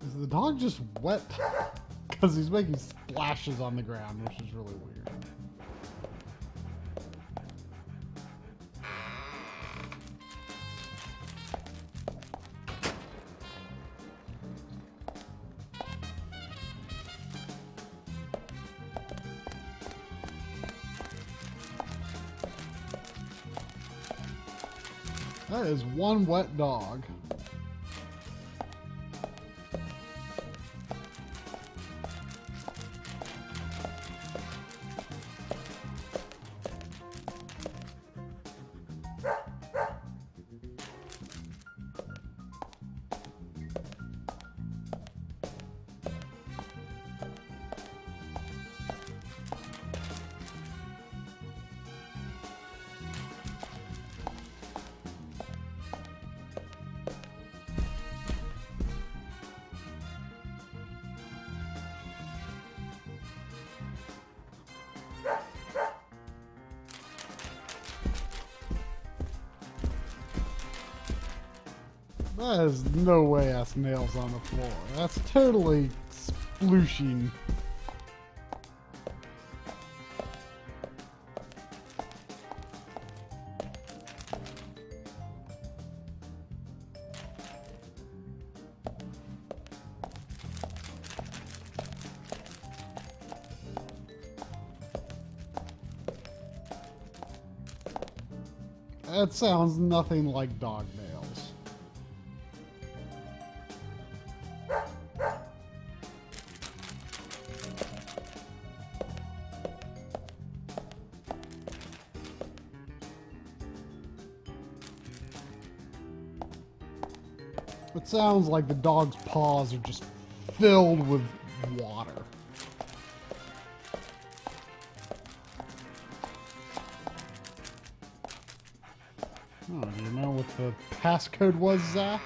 Is the dog just wet? Because he's making splashes on the ground, which is really weird. That is one wet dog. That is no way that's nails on the floor. That's totally splooshing. That sounds nothing like dog nails. It sounds like the dog's paws are just filled with water. Oh, do you know what the passcode was, Zach?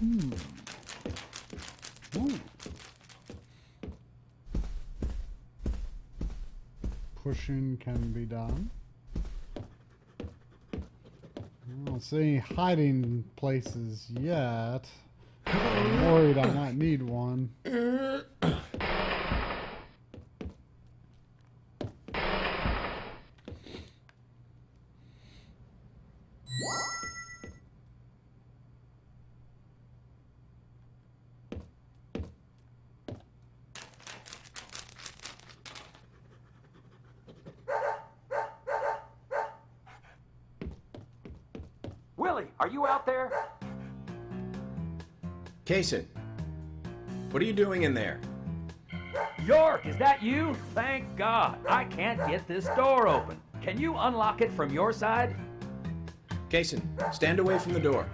Ooh. Pushing can be done. I don't see any hiding places yet. I'm worried I might need one. Willie, are you out there? Kaysen, what are you doing in there? York, is that you? Thank God. I can't get this door open. Can you unlock it from your side? Kaysen, stand away from the door.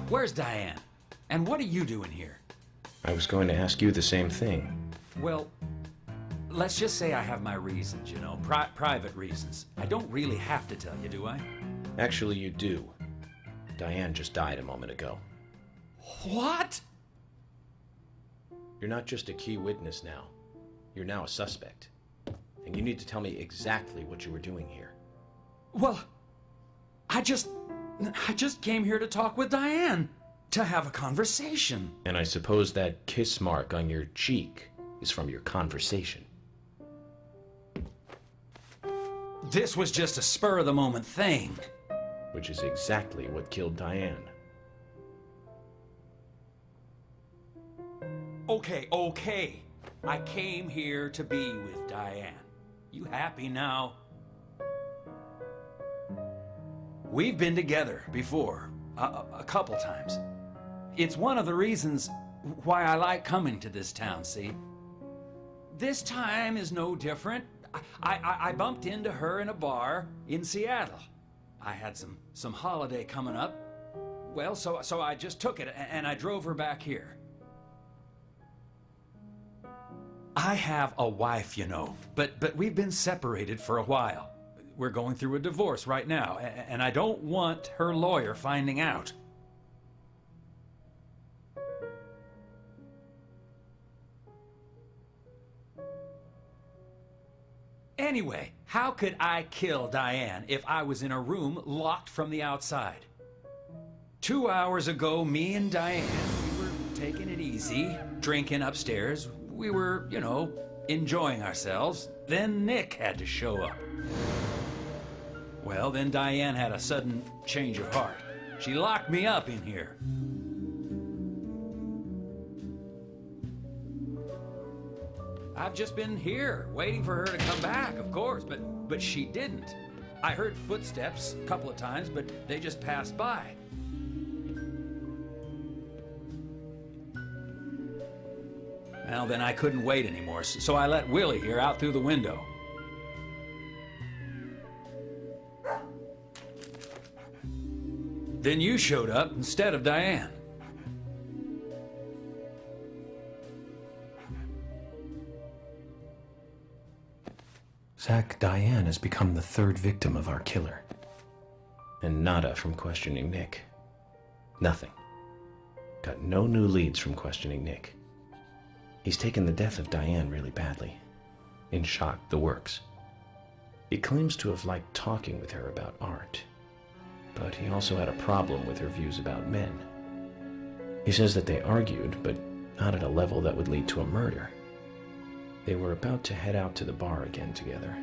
Where's Diane? And what are you doing here? I was going to ask you the same thing. Well, let's just say I have my reasons, you know, private reasons. I don't really have to tell you, do I? Actually, you do. Diane just died a moment ago. What? You're not just a key witness now. You're now a suspect. And you need to tell me exactly what you were doing here. Well, I just came here to talk with Diane. To have a conversation. And I suppose that kiss mark on your cheek is from your conversation. This was just a spur-of-the-moment thing. Which is exactly what killed Diane. Okay. I came here to be with Diane. You happy now? We've been together before, a couple times. It's one of the reasons why I like coming to this town, see? This time is no different. I bumped into her in a bar in Seattle. I had some holiday coming up. Well, so I just took it and I drove her back here. I have a wife, you know, but we've been separated for a while. We're going through a divorce right now, and I don't want her lawyer finding out. Anyway, how could I kill Diane if I was in a room locked from the outside? 2 hours ago, me and Diane, we were taking it easy, drinking upstairs. We were, you know, enjoying ourselves. Then Nick had to show up. Well, then Diane had a sudden change of heart. She locked me up in here. I've just been here, waiting for her to come back, of course, but she didn't. I heard footsteps a couple of times, but they just passed by. Well, then I couldn't wait anymore, so I let Willie here out through the window. Then you showed up instead of Diane. Zach, Diane has become the third victim of our killer. And nada from questioning Nick. Nothing. Got no new leads from questioning Nick. He's taken the death of Diane really badly. In shock, the works. He claims to have liked talking with her about art. But he also had a problem with her views about men. He says that they argued, but not at a level that would lead to a murder. They were about to head out to the bar again together.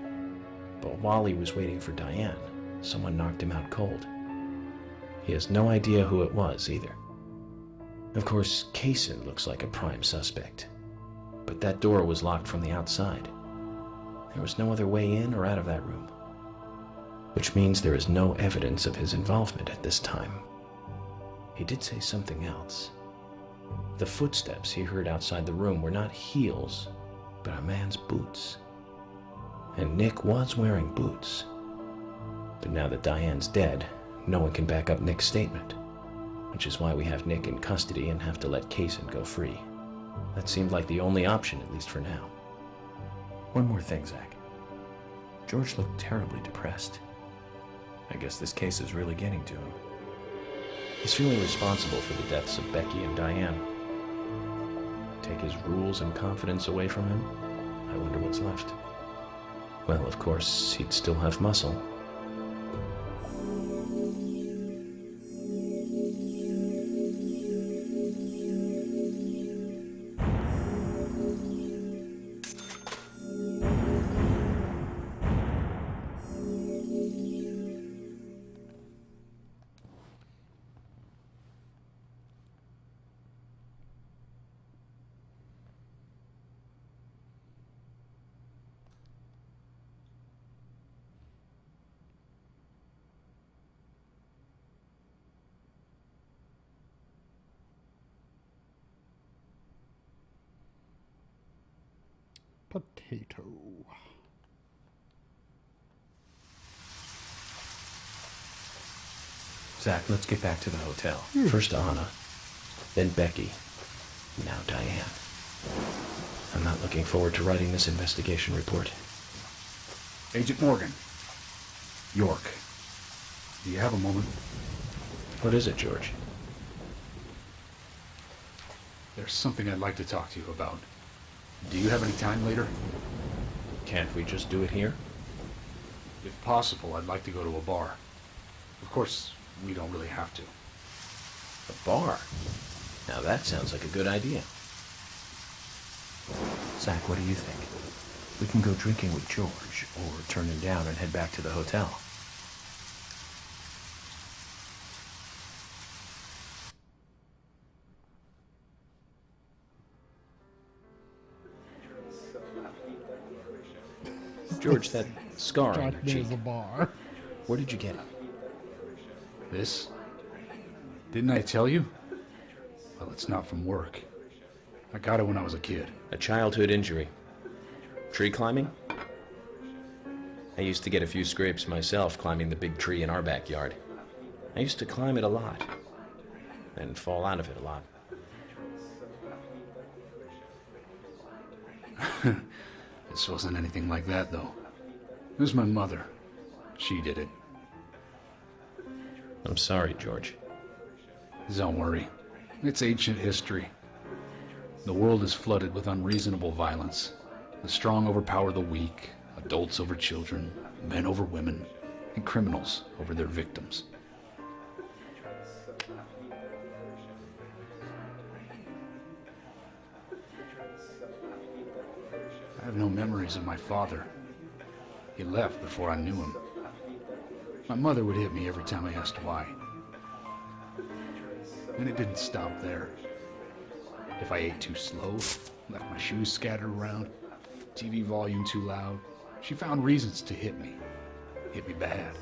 But while he was waiting for Diane, someone knocked him out cold. He has no idea who it was either. Of course, Kaysen looks like a prime suspect. But that door was locked from the outside. There was no other way in or out of that room. Which means there is no evidence of his involvement at this time. He did say something else. The footsteps he heard outside the room were not heels, but a man's boots. And Nick was wearing boots. But now that Diane's dead, no one can back up Nick's statement, which is why we have Nick in custody and have to let Kaysen go free. That seemed like the only option, at least for now. One more thing, Zach. George looked terribly depressed. I guess this case is really getting to him. He's feeling responsible for the deaths of Becky and Diane. Take his rules and confidence away from him? I wonder what's left. Well, of course, he'd still have muscle. Potato. Zach, let's get back to the hotel. First Anna, then Becky, now Diane. I'm not looking forward to writing this investigation report. Agent Morgan. York. Do you have a moment? What is it, George? There's something I'd like to talk to you about. Do you have any time later? Can't we just do it here? If possible, I'd like to go to a bar. Of course, we don't really have to. A bar? Now that sounds like a good idea. Zach, what do you think? We can go drinking with George, or turn him down and head back to the hotel. George, that scar on your cheek. There's a bar. Where did you get it? This? Didn't I tell you? Well, it's not from work. I got it when I was a kid. A childhood injury. Tree climbing? I used to get a few scrapes myself climbing the big tree in our backyard. I used to climb it a lot, and fall out of it a lot. This wasn't anything like that, though. It was my mother. She did it. I'm sorry, George. Don't worry. It's ancient history. The world is flooded with unreasonable violence. The strong overpower the weak, adults over children, men over women, and criminals over their victims. I have no memories of my father. He left before I knew him. My mother would hit me every time I asked why. And it didn't stop there. If I ate too slow, left my shoes scattered around, TV volume too loud, she found reasons to hit me. Hit me bad.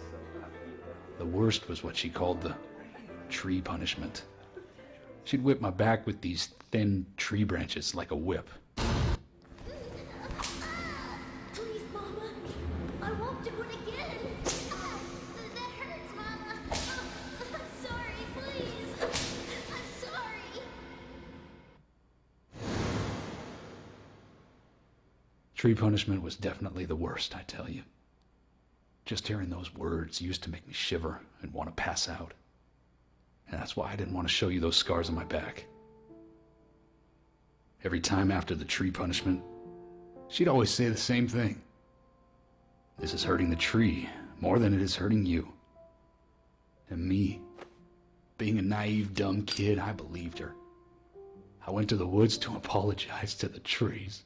The worst was what she called the tree punishment. She'd whip my back with these thin tree branches like a whip. Please, Mama. I won't do it again. That hurts, Mama. I'm sorry, please. I'm sorry. Tree punishment was definitely the worst, I tell you. Just hearing those words used to make me shiver and want to pass out. And that's why I didn't want to show you those scars on my back. Every time after the tree punishment, she'd always say the same thing. This is hurting the tree more than it is hurting you. And me, being a naive, dumb kid, I believed her. I went to the woods to apologize to the trees.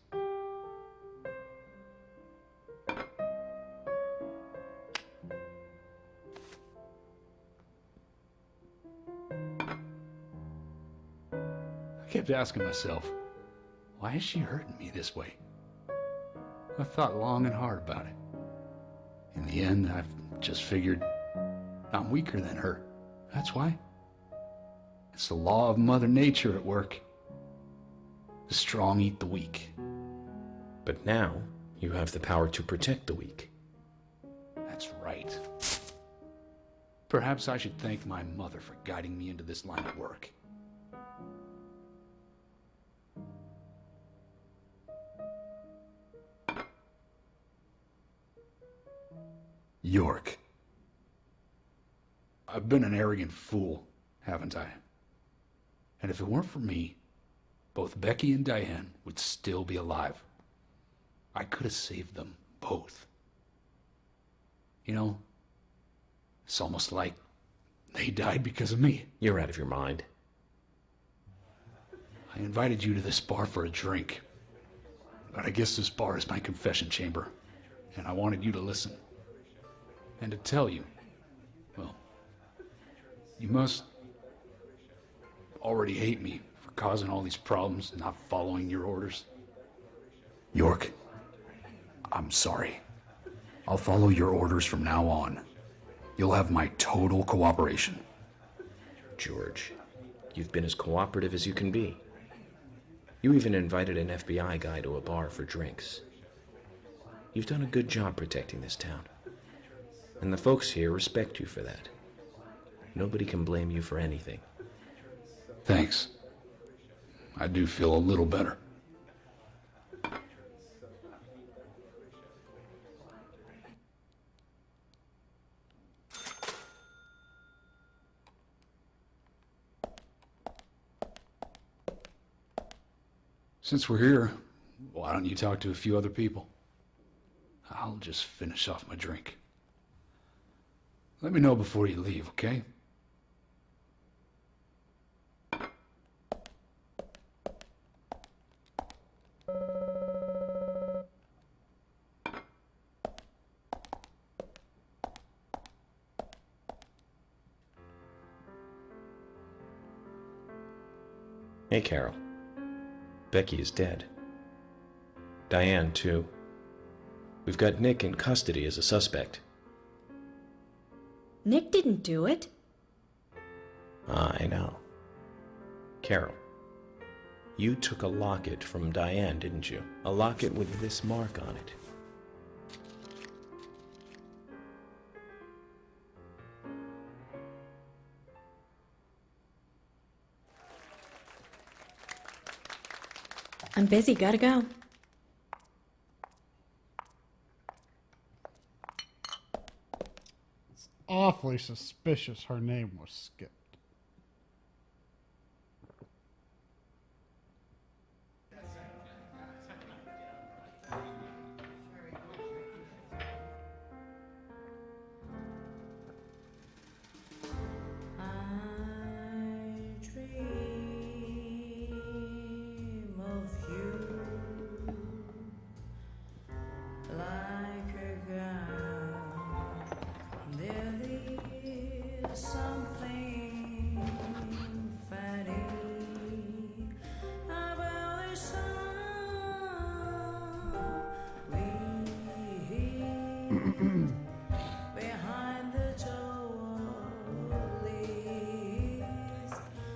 I kept asking myself, why is she hurting me this way? I thought long and hard about it. In the end, I've just figured I'm weaker than her. That's why. It's the law of Mother Nature at work. The strong eat the weak. But now, you have the power to protect the weak. That's right. Perhaps I should thank my mother for guiding me into this line of work. York. I've been an arrogant fool, haven't I? And if it weren't for me, both Becky and Diane would still be alive. I could have saved them both. You know, it's almost like they died because of me. You're out of your mind. I invited you to this bar for a drink. But I guess this bar is my confession chamber. And I wanted you to listen. And to tell you, well, you must already hate me for causing all these problems and not following your orders. York, I'm sorry. I'll follow your orders from now on. You'll have my total cooperation. George, you've been as cooperative as you can be. You even invited an FBI guy to a bar for drinks. You've done a good job protecting this town. And the folks here respect you for that. Nobody can blame you for anything. Thanks. I do feel a little better. Since we're here, why don't you talk to a few other people? I'll just finish off my drink. Let me know before you leave, okay? Hey, Carol. Becky is dead. Diane, too. We've got Nick in custody as a suspect. Nick didn't do it. I know. Carol, you took a locket from Diane, didn't you? A locket with this mark on it. I'm busy, gotta go. It's awfully suspicious her name was skipped.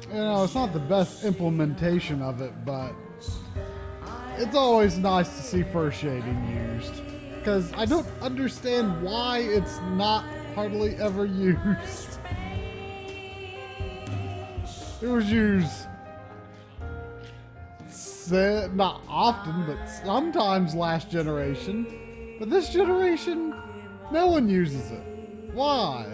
You know, it's not the best implementation of it, but it's always nice to see first shading used. Because I don't understand why it's not hardly ever used. It was used not often, but sometimes last generation. But this generation, no one uses it. Why?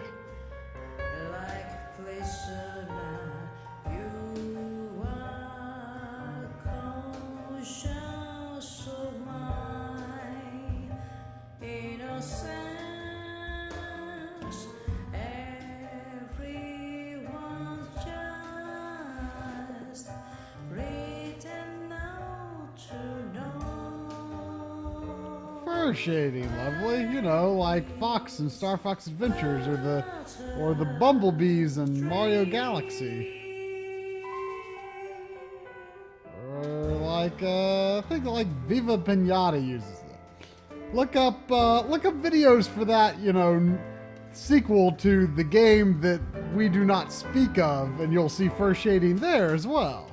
Shading, lovely, you know, like Fox and Star Fox Adventures, or the Bumblebees in Mario Galaxy, or like I think like Viva Pinata uses it. Look up videos for that, you know, sequel to the game that we do not speak of, and you'll see first shading there as well.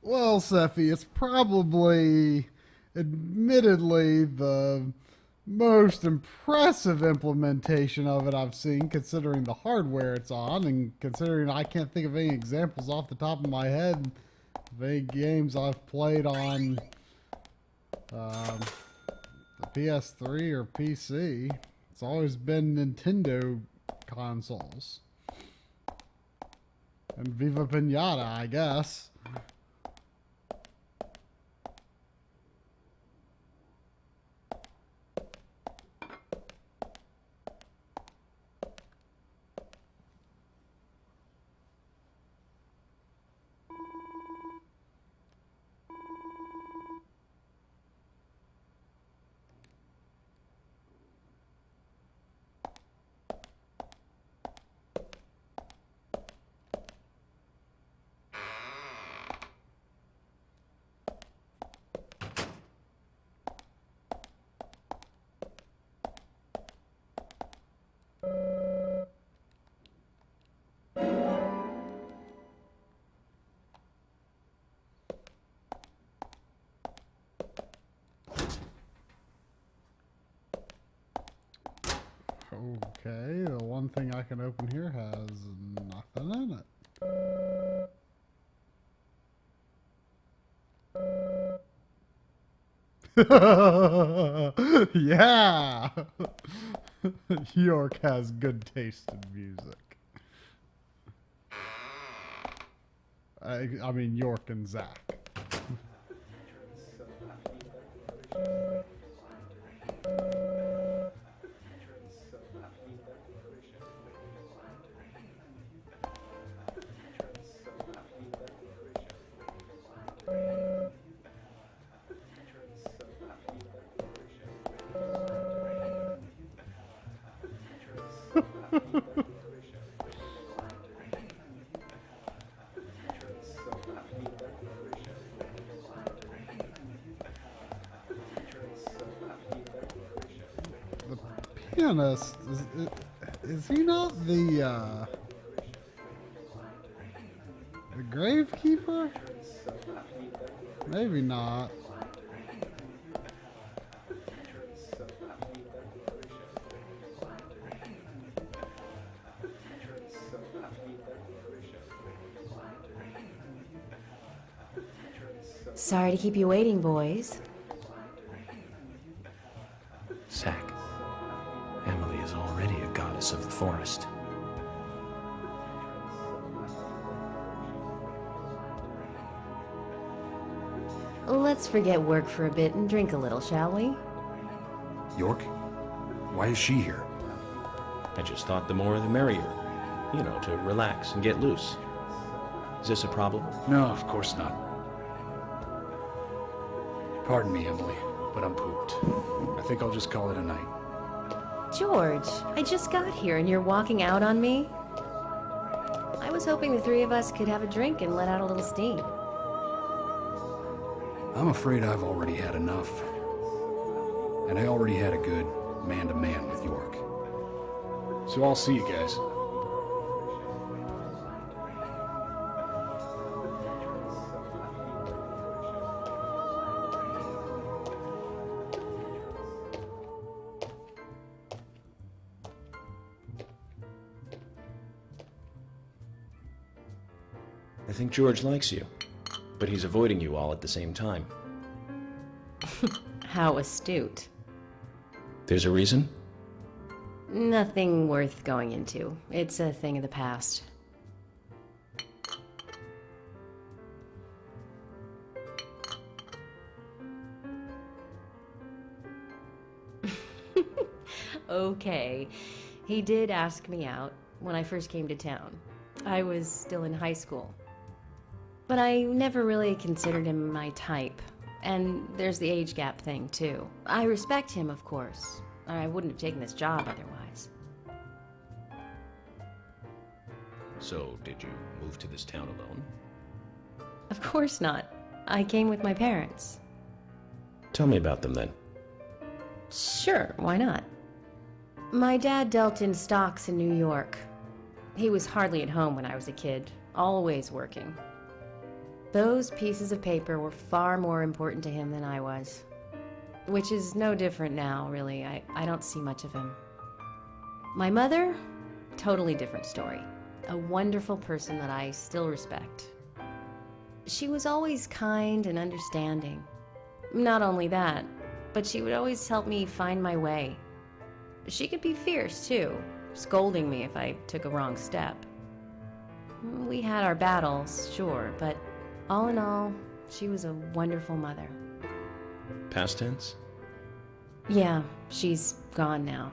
Well, Sephi, it's probably, admittedly, the most impressive implementation of it I've seen, considering the hardware it's on, and considering I can't think of any examples off the top of my head of any games I've played on the PS3 or PC. It's always been Nintendo consoles. And Viva Pinata, I guess. Okay, the one thing I can open here has nothing in it. Yeah! York has good taste in music. I mean, York and Zach. Pianist, is he not the gravekeeper? Maybe not. Sorry to keep you waiting, boys. Zach, Emily is already a goddess of the forest. Let's forget work for a bit and drink a little, shall we? York? Why is she here? I just thought the more the merrier. You know, to relax and get loose. Is this a problem? No, of course not. Pardon me, Emily, but I'm pooped. I think I'll just call it a night. George, I just got here and you're walking out on me? I was hoping the three of us could have a drink and let out a little steam. I'm afraid I've already had enough. And I already had a good man-to-man with York. So I'll see you guys. I think George likes you, but he's avoiding you all at the same time. How astute. There's a reason? Nothing worth going into. It's a thing of the past. Okay. He did ask me out when I first came to town. I was still in high school. But I never really considered him my type. And there's the age gap thing, too. I respect him, of course. I wouldn't have taken this job otherwise. So, did you move to this town alone? Of course not. I came with my parents. Tell me about them then. Sure, why not? My dad dealt in stocks in New York. He was hardly at home when I was a kid, always working. Those pieces of paper were far more important to him than I was. Which is no different now, really. I don't see much of him. My mother, totally different story. A wonderful person that I still respect. She was always kind and understanding. Not only that, but she would always help me find my way. She could be fierce, too, scolding me if I took a wrong step. We had our battles, sure, but all in all, she was a wonderful mother. Past tense? Yeah, she's gone now.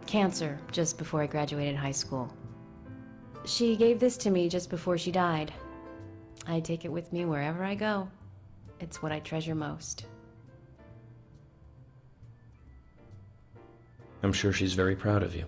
Cancer, just before I graduated high school. She gave this to me just before she died. I take it with me wherever I go. It's what I treasure most. I'm sure she's very proud of you.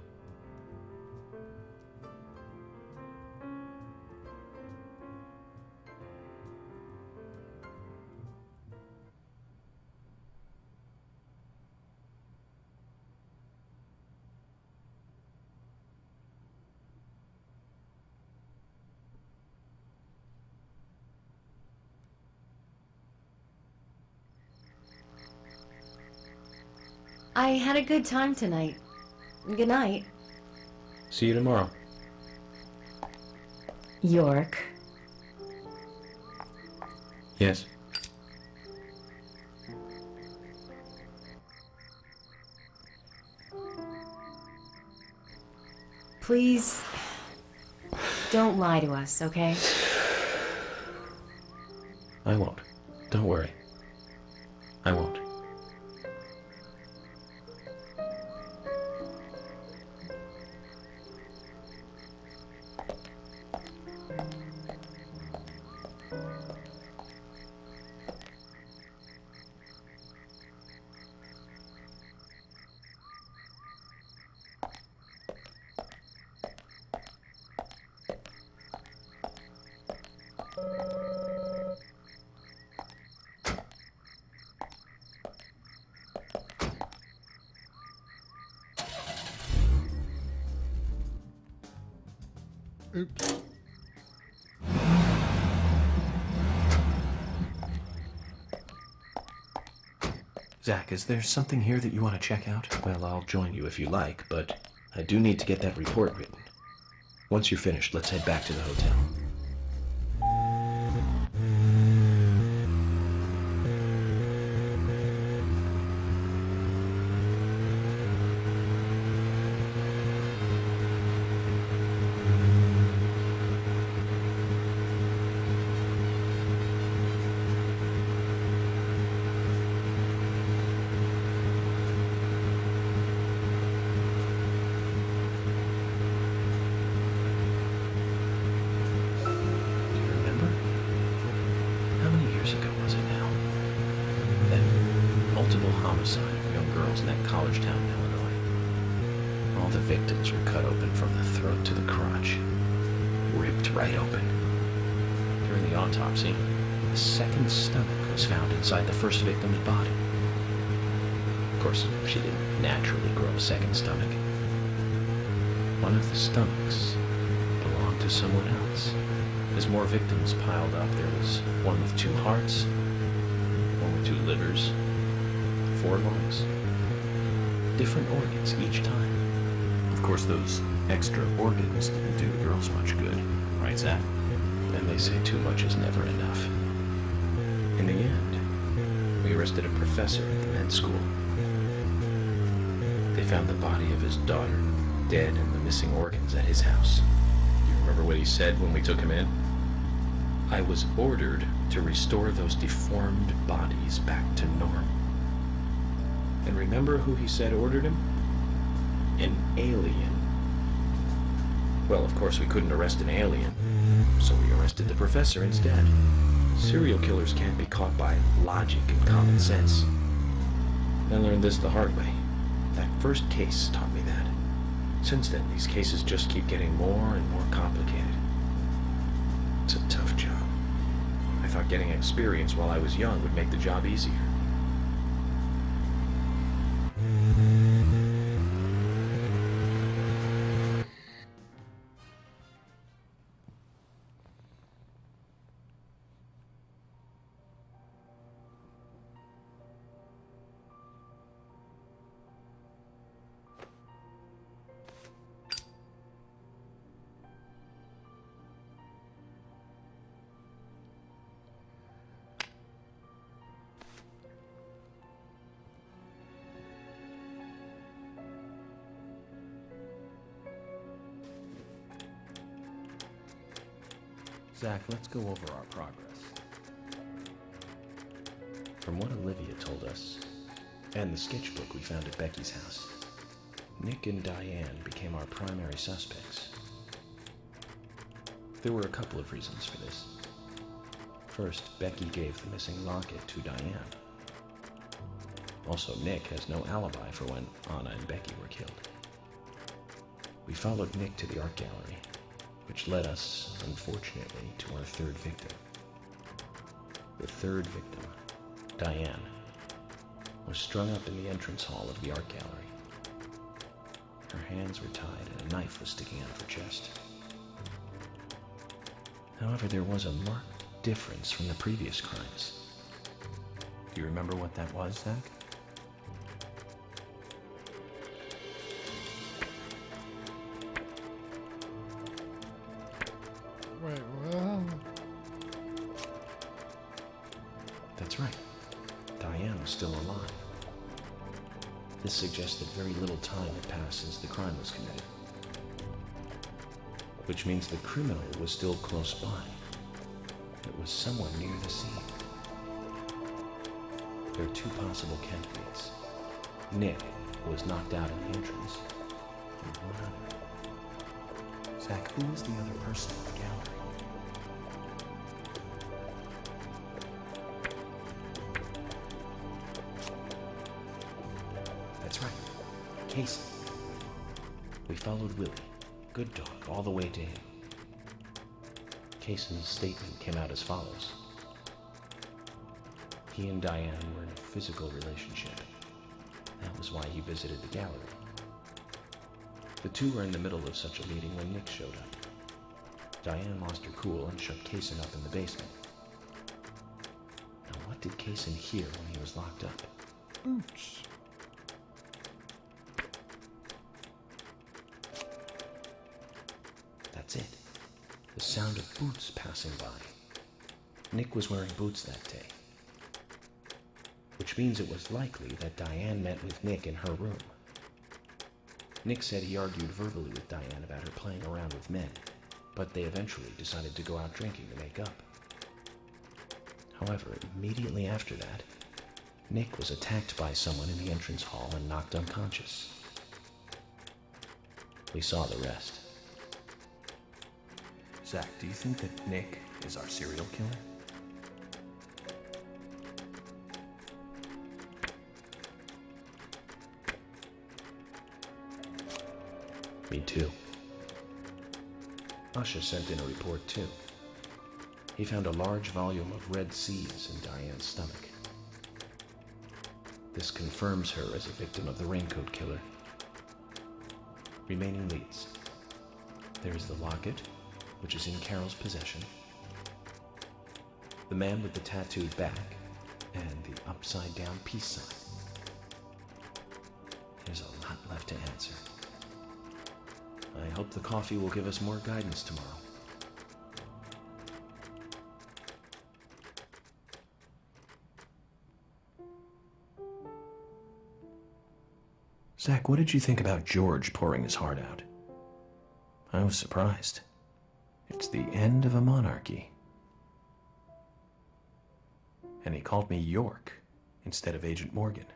I had a good time tonight. Good night. See you tomorrow. York. Yes. Please, don't lie to us, okay? I won't. Don't worry. I won't. Oops. Zach, is there something here that you want to check out? Well, I'll join you if you like, but I do need to get that report written. Once you're finished, let's head back to the hotel. Homicide of young girls in that college town in Illinois. All the victims were cut open from the throat to the crotch, ripped right open. During the autopsy, a second stomach was found inside the first victim's body. Of course, she didn't naturally grow a second stomach. One of the stomachs belonged to someone else. As more victims piled up, there was one with 2 hearts, one with 2 livers, 4 lungs. Different organs each time. Of course, those extra organs didn't do the girls much good, right, Zach? And they say too much is never enough. In the end, we arrested a professor at the med school. They found the body of his daughter, dead, and the missing organs at his house. You remember what he said when we took him in? I was ordered to restore those deformed bodies back to normal. And remember who he said ordered him? An alien. Well, of course we couldn't arrest an alien, so we arrested the professor instead. Serial killers can't be caught by logic and common sense. I learned this the hard way. That first case taught me that. Since then, these cases just keep getting more and more complicated. It's a tough job. I thought getting experience while I was young would make the job easier. Zach, let's go over our progress. From what Olivia told us, and the sketchbook we found at Becky's house, Nick and Diane became our primary suspects. There were a couple of reasons for this. First, Becky gave the missing locket to Diane. Also, Nick has no alibi for when Anna and Becky were killed. We followed Nick to the art gallery, which led us, unfortunately, to our third victim. The third victim, Diane, was strung up in the entrance hall of the art gallery. Her hands were tied and a knife was sticking out of her chest. However, there was a marked difference from the previous crimes. Do you remember what that was, Zach? Wait, well... That's right. Diane was still alive. This suggests that very little time had passed since the crime was committed. Which means the criminal was still close by. It was somewhere near the scene. There are two possible candidates. Nick, who was knocked out in the entrance, and one other. Zach, who was the other person in the gallery? That's right. Casey. We followed Willie, good dog, all the way to him. Casey's statement came out as follows. He and Diane were in a physical relationship. That was why he visited the gallery. The two were in the middle of such a meeting when Nick showed up. Diane lost her cool and shut Kaysen up in the basement. Now, what did Kaysen hear when he was locked up? Oops. That's it. The sound of boots passing by. Nick was wearing boots that day. Which means it was likely that Diane met with Nick in her room. Nick said he argued verbally with Diane about her playing around with men, but they eventually decided to go out drinking to make up. However, immediately after that, Nick was attacked by someone in the entrance hall and knocked unconscious. We saw the rest. Zach, do you think that Nick is our serial killer? Me too. Usha sent in a report too. He found a large volume of red C's in Diane's stomach. This confirms her as a victim of the Raincoat Killer. Remaining leads. There is the locket, which is in Carol's possession, the man with the tattooed back, and the upside-down peace sign. There's a lot left to answer. I hope the coffee will give us more guidance tomorrow. Zach, what did you think about George pouring his heart out? I was surprised. It's the end of a monarchy. And he called me York instead of Agent Morgan.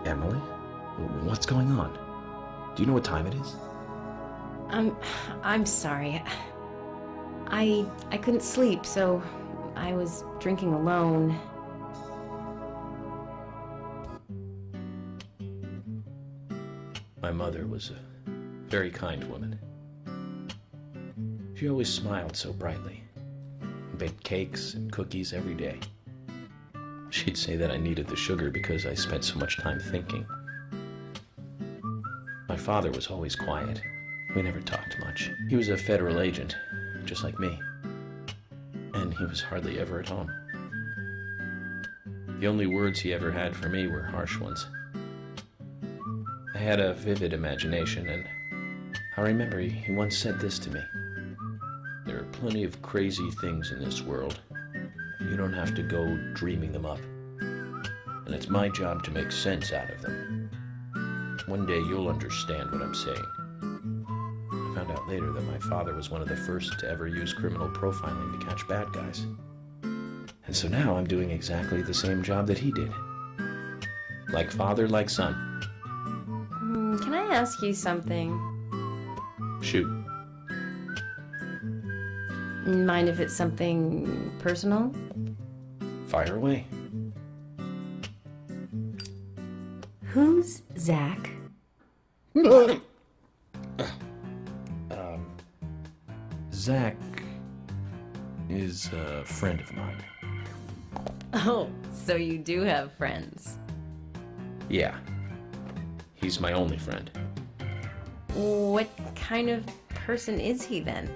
Emily? What's going on? Do you know what time it is? I'm sorry. I couldn't sleep, so I was drinking alone. My mother was a very kind woman. She always smiled so brightly, and baked cakes and cookies every day. She'd say that I needed the sugar because I spent so much time thinking. My father was always quiet. We never talked much. He was a federal agent, just like me. And he was hardly ever at home. The only words he ever had for me were harsh ones. I had a vivid imagination, and I remember he once said this to me. There are plenty of crazy things in this world. You don't have to go dreaming them up. And it's my job to make sense out of them. One day you'll understand what I'm saying. I found out later that my father was one of the first to ever use criminal profiling to catch bad guys. And so now I'm doing exactly the same job that he did. Like father, like son. Can I ask you something? Shoot. Mind if it's something personal? Fire away. Who's Zach? Zach is a friend of mine. Oh, so you do have friends. Yeah. He's my only friend. What kind of person is he then?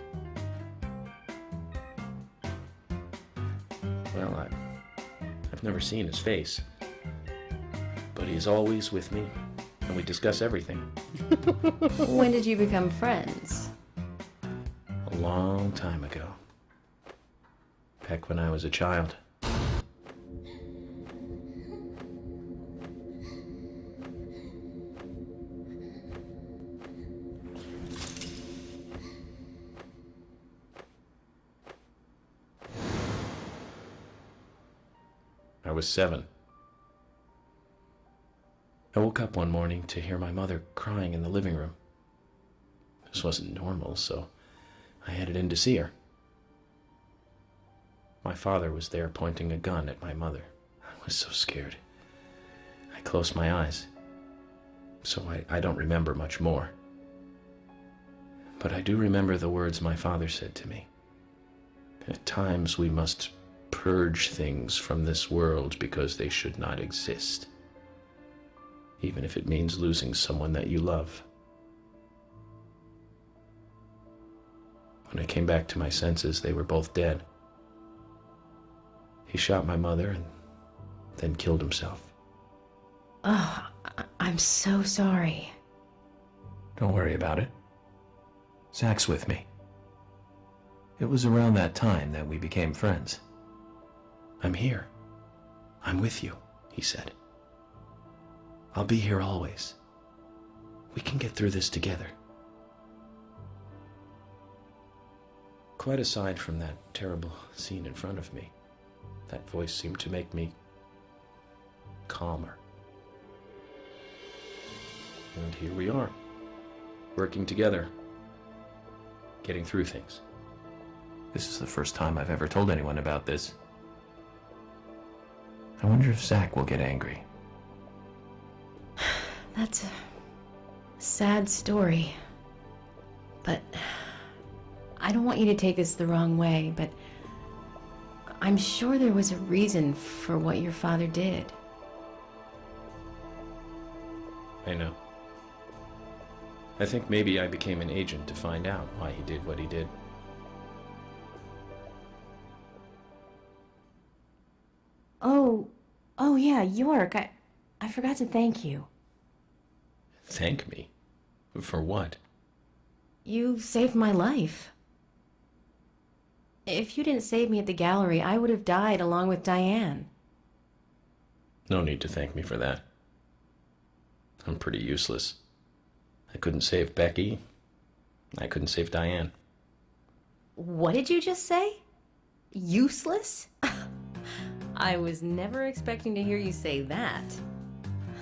Well, I've never seen his face. But he's always with me, and we discuss everything. When did you become friends? A long time ago. Back when I was a child. I was 7. I woke up one morning to hear my mother crying in the living room. This wasn't normal, so I headed in to see her. My father was there pointing a gun at my mother. I was so scared. I closed my eyes, so I don't remember much more. But I do remember the words my father said to me. At times we must purge things from this world because they should not exist. Even if it means losing someone that you love. When I came back to my senses, they were both dead. He shot my mother and then killed himself. Oh, I'm so sorry. Don't worry about it. Zach's with me. It was around that time that we became friends. I'm here. I'm with you, he said. I'll be here always. We can get through this together. Quite aside from that terrible scene in front of me, that voice seemed to make me calmer. And here we are, working together, getting through things. This is the first time I've ever told anyone about this. I wonder if Zach will get angry. That's a sad story. But I don't want you to take this the wrong way, but I'm sure there was a reason for what your father did. I know. I think maybe I became an agent to find out why he did what he did. Oh yeah, York, I forgot to thank you. Thank me? For what? You saved my life. If you didn't save me at the gallery, I would have died along with Diane. No need to thank me for that. I'm pretty useless. I couldn't save Becky. I couldn't save Diane. What did you just say? Useless? I was never expecting to hear you say that.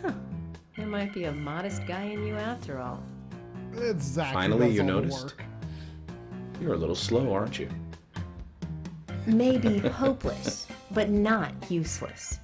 Huh. There might be a modest guy in you after all. It's Zach. Finally, you noticed? You're a little slow, aren't you? Maybe hopeless, but not useless.